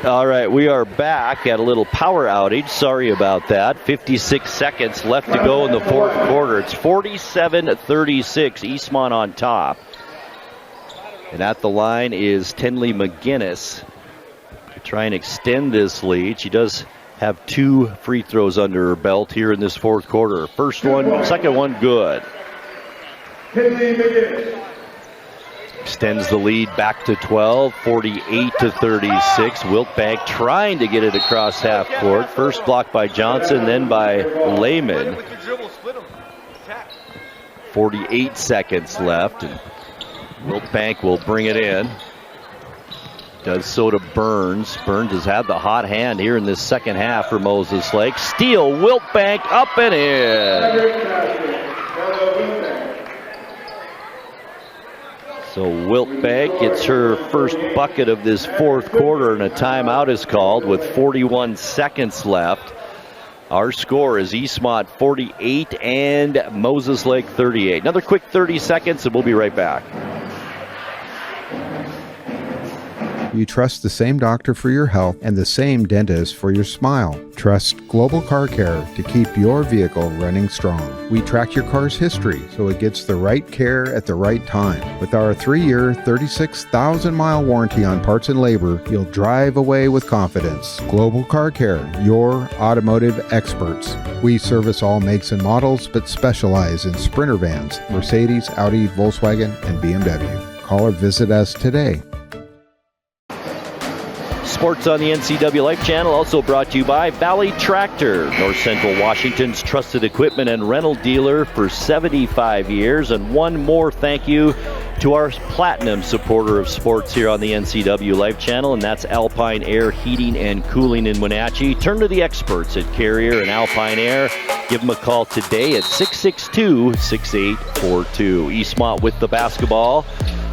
All right, we are back at a little power outage. Sorry about that. 56 seconds left to go in the fourth quarter. It's 47-36, Eastmont on top. And at the line is Tenley McGinnis to try and extend this lead. She does have 2 free throws under her belt here in this fourth quarter. First one, second one, good. Tenley McGinnis. Extends the lead back to 12, 48-36. Wiltbank trying to get it across half court. First block by Johnson, then by Lehman. 48 seconds left, and Wiltbank will bring it in. Does so to Burns. Burns has had the hot hand here in this second half for Moses Lake. Steal, Wiltbank up and in. So Wiltbank gets her first bucket of this fourth quarter, and a timeout is called with 41 seconds left. Our score is Eastmont 48 and Moses Lake 38. Another quick 30 seconds, and we'll be right back. You trust the same doctor for your health and the same dentist for your smile. Trust Global Car Care to keep your vehicle running strong. We track your car's history so it gets the right care at the right time. With our 3-year, 36,000-mile warranty on parts and labor, you'll drive away with confidence. Global Car Care, your automotive experts. We service all makes and models, but specialize in Sprinter vans, Mercedes, Audi, Volkswagen, and BMW. Call or visit us today. Sports on the NCW Life channel, also brought to you by Valley Tractor, North Central Washington's trusted equipment and rental dealer for 75 years. And one more thank you to our platinum supporter of sports here on the NCW Life channel, and that's Alpine Air Heating and Cooling in Wenatchee. Turn to the experts at Carrier and Alpine Air. Give them a call today at 662-6842. Eastmont with the basketball.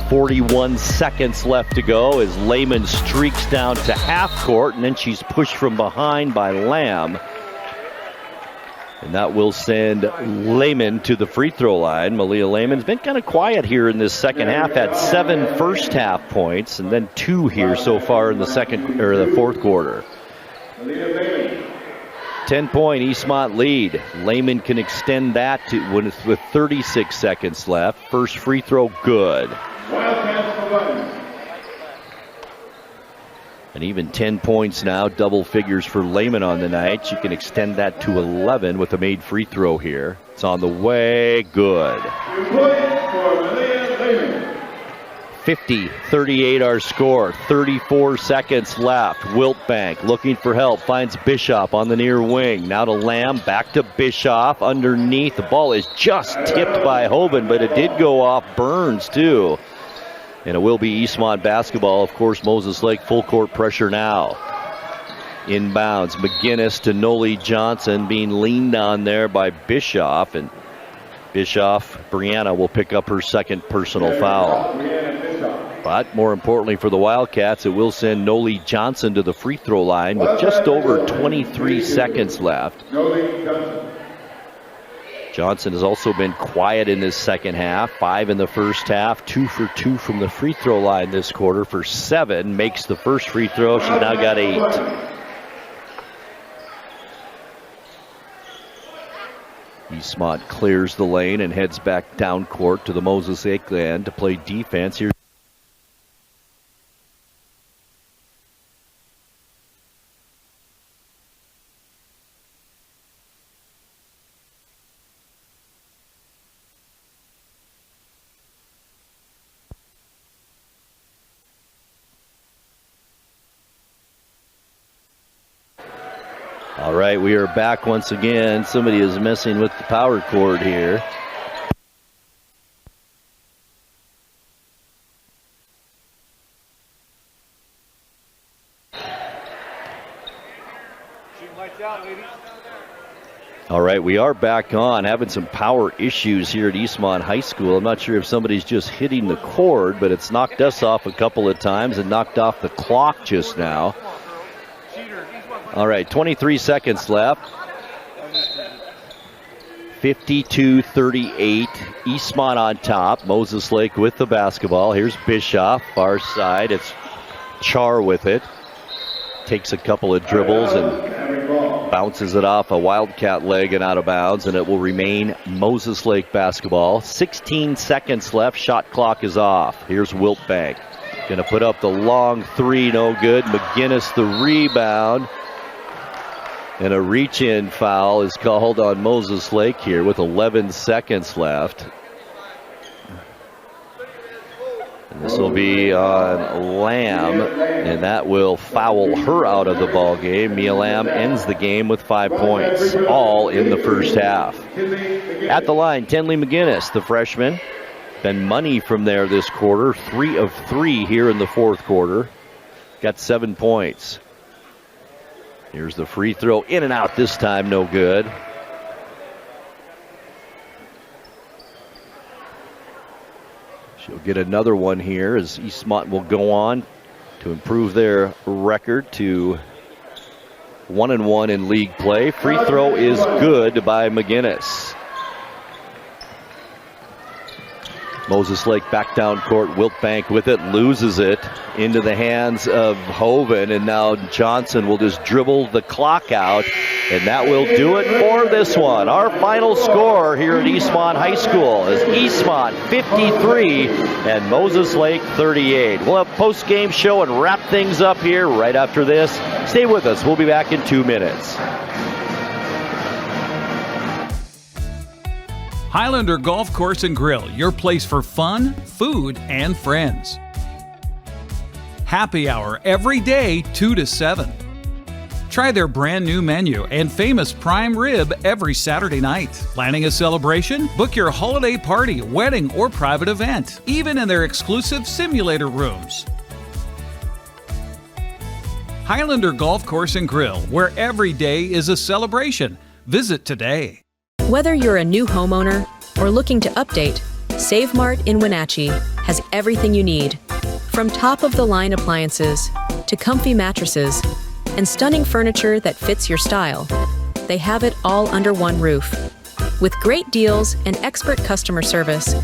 41 seconds left to go as Lehman streaks down to half court, and then she's pushed from behind by Lamb. And that will send Lehman to the free throw line. Malia Lehman's been kind of quiet here in this second half. Had 7 first half points and then 2 here so far in the fourth quarter. 10-point Eastmont lead. Lehman can extend that with 36 seconds left. First free throw good. And even 10 points now, double figures for Lehman on the night. She can extend that to 11 with a made free throw here. It's on the way, good. 50-38 our score, 34 seconds left. Wiltbank looking for help, finds Bischoff on the near wing. Now to Lamb, back to Bischoff underneath. The ball is just tipped by Hoban, but it did go off Burns too. And it will be Eastmont basketball. Of course, Moses Lake full court pressure now. Inbounds, McGinnis to Noli Johnson, being leaned on there by Bischoff. And Bischoff, Brianna, will pick up her second personal foul. But more importantly for the Wildcats, it will send Noli Johnson to the free throw line with just over 23 seconds left. Johnson has also been quiet in this second half. 5 in the first half, 2 for 2 from the free throw line this quarter for 7. Makes the first free throw. She's now got 8. Eastmont clears the lane and heads back down court to the Moses Lake end to play defense here. All right, we are back once again. Somebody is messing with the power cord here. All right, we are back on. Having some power issues here at Eastmont High School. I'm not sure if somebody's just hitting the cord, but it's knocked us off a couple of times and knocked off the clock just now. All right, 23 seconds left. 52-38, Eastmont on top. Moses Lake with the basketball. Here's Bischoff, far side. It's Char with it. Takes a couple of dribbles and bounces it off a Wildcat leg and out of bounds, and it will remain Moses Lake basketball. 16 seconds left. Shot clock is off. Here's Wiltbank. Going to put up the long three, no good. McGinnis the rebound. And a reach-in foul is called on Moses Lake here with 11 seconds left. And this will be on Lamb, and that will foul her out of the ball game. Mia Lamb ends the game with 5 points, all in the first half. At the line, Tenley McGinnis, the freshman. Been money from there this quarter, 3 of 3 here in the fourth quarter. Got 7 points. Here's the free throw, in and out this time, no good. She'll get another one here as Eastmont will go on to improve their record to 1-1 in league play. Free throw is good by McGinnis. Moses Lake back down court. Wiltbank with it, loses it into the hands of Hoven, and now Johnson will just dribble the clock out, and that will do it for this one. Our final score here at Eastmont High School is Eastmont 53 and Moses Lake 38. We'll have post-game show and wrap things up here right after this. Stay with us. We'll be back in 2 minutes. Highlander Golf Course and Grill, your place for fun, food, and friends. Happy hour every day, 2 to 7. Try their brand new menu and famous prime rib every Saturday night. Planning a celebration? Book your holiday party, wedding, or private event, even in their exclusive simulator rooms. Highlander Golf Course and Grill, where every day is a celebration. Visit today. Whether you're a new homeowner or looking to update, Save Mart in Wenatchee has everything you need. From top-of-the-line appliances to comfy mattresses and stunning furniture that fits your style, they have it all under one roof. With great deals and expert customer service,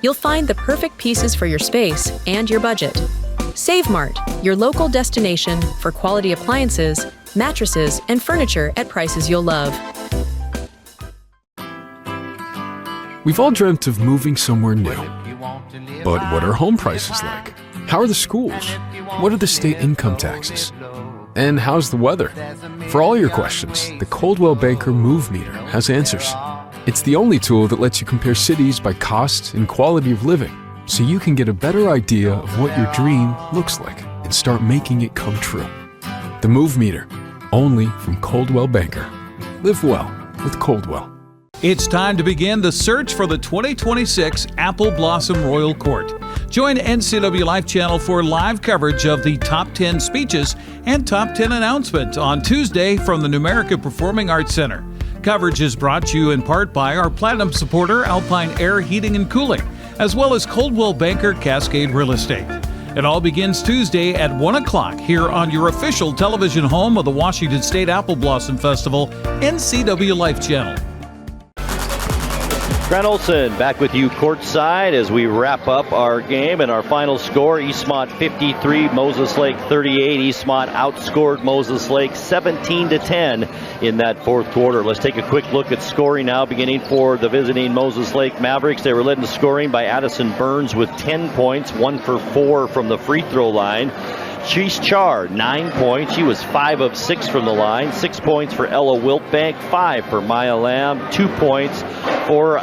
you'll find the perfect pieces for your space and your budget. Save Mart, your local destination for quality appliances, mattresses, and furniture at prices you'll love. We've all dreamt of moving somewhere new. But what are home prices like? How are the schools? What are the state income taxes? And how's the weather? For all your questions, the Coldwell Banker Move Meter has answers. It's the only tool that lets you compare cities by cost and quality of living, so you can get a better idea of what your dream looks like and start making it come true. The Move Meter, only from Coldwell Banker. Live well with Coldwell. It's time to begin the search for the 2026 Apple Blossom Royal Court. Join NCW Life Channel for live coverage of the Top 10 speeches and Top 10 announcement on Tuesday from the Numerica Performing Arts Center. Coverage is brought to you in part by our Platinum supporter, Alpine Air Heating and Cooling, as well as Coldwell Banker Cascade Real Estate. It all begins Tuesday at 1 o'clock here on your official television home of the Washington State Apple Blossom Festival, NCW Life Channel. Grant Olson back with you courtside as we wrap up our game, and our final score, Eastmont 53, Moses Lake 38. Eastmont outscored Moses Lake 17-10 in that fourth quarter. Let's take a quick look at scoring now, beginning for the visiting Moses Lake Mavericks. They were led in scoring by Addison Burns with 10 points, 1 for 4 from the free throw line. Sheesh Char, 9 points. She was 5 of 6 from the line. 6 points for Ella Wiltbank, 5 for Maya Lamb, 2 points for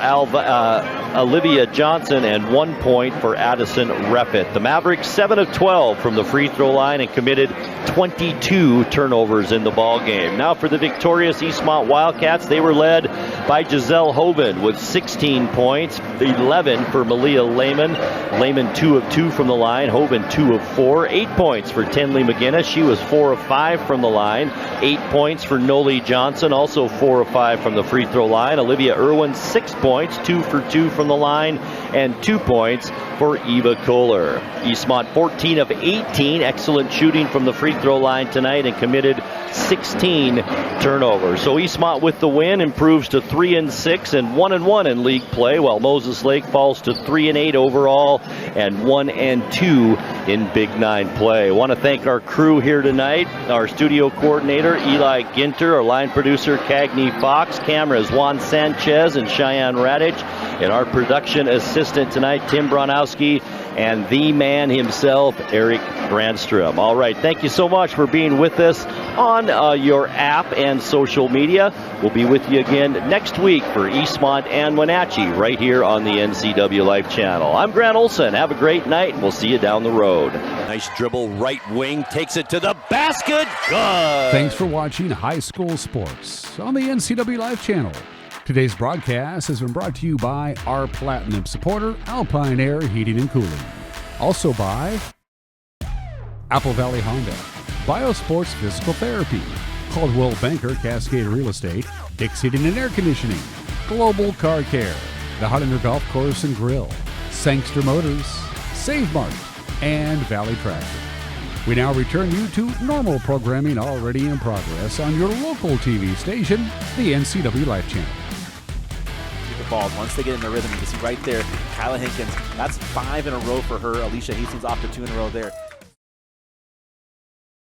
Olivia Johnson, and 1 point for Addison Reppett. The Mavericks 7 of 12 from the free throw line and committed 22 turnovers in the ball game. Now for the victorious Eastmont Wildcats, they were led by Giselle Hoban with 16 points, 11 for Malia Lehman. Lehman 2 of 2 from the line, Hoban 2 of 4, 8 points for Tenley McGinnis. She was 4 of 5 from the line. 8 points for Noli Johnson, also 4 of 5 from the free throw line. Olivia Irwin, 6 points, 2 for 2 from the line, and 2 points for Eva Kohler. Eastmont 14 of 18, excellent shooting from the free throw line tonight, and committed 16 turnovers. So Eastmont with the win improves to 3-6 and 1-1 in league play, while Moses Lake falls to 3-8 overall and 1-2 in Big 9 play. I want to thank our crew here tonight, our studio coordinator Eli Ginter, our line producer Cagney Fox, cameras Juan Sanchez and Cheyenne Radich, and our production assistant tonight Tim Bronowski, and the man himself, Eric Brandstrom. All right, thank you so much for being with us on your app and social media. We'll be with you again next week for Eastmont and Wenatchee right here on the NCW Life channel. I'm Grant Olson. Have a great night, and we'll see you down the road. Nice dribble, right wing, takes it to the basket. Good. Thanks for watching High School Sports on the NCW Life channel. Today's broadcast has been brought to you by our Platinum supporter, Alpine Air Heating and Cooling. Also by Apple Valley Honda, Biosports Physical Therapy, Coldwell Banker Cascade Real Estate, Dick's Heating and Air Conditioning, Global Car Care, the Highlander Golf Course and Grill, Sangster Motors, Save Mart, and Valley Tractor. We now return you to normal programming already in progress on your local TV station, the NCW Life channel. The balls, once they get in the rhythm, you can see right there, Kyla Hinkins, that's 5 in a row for her. Alicia Hastings off to 2 in a row there.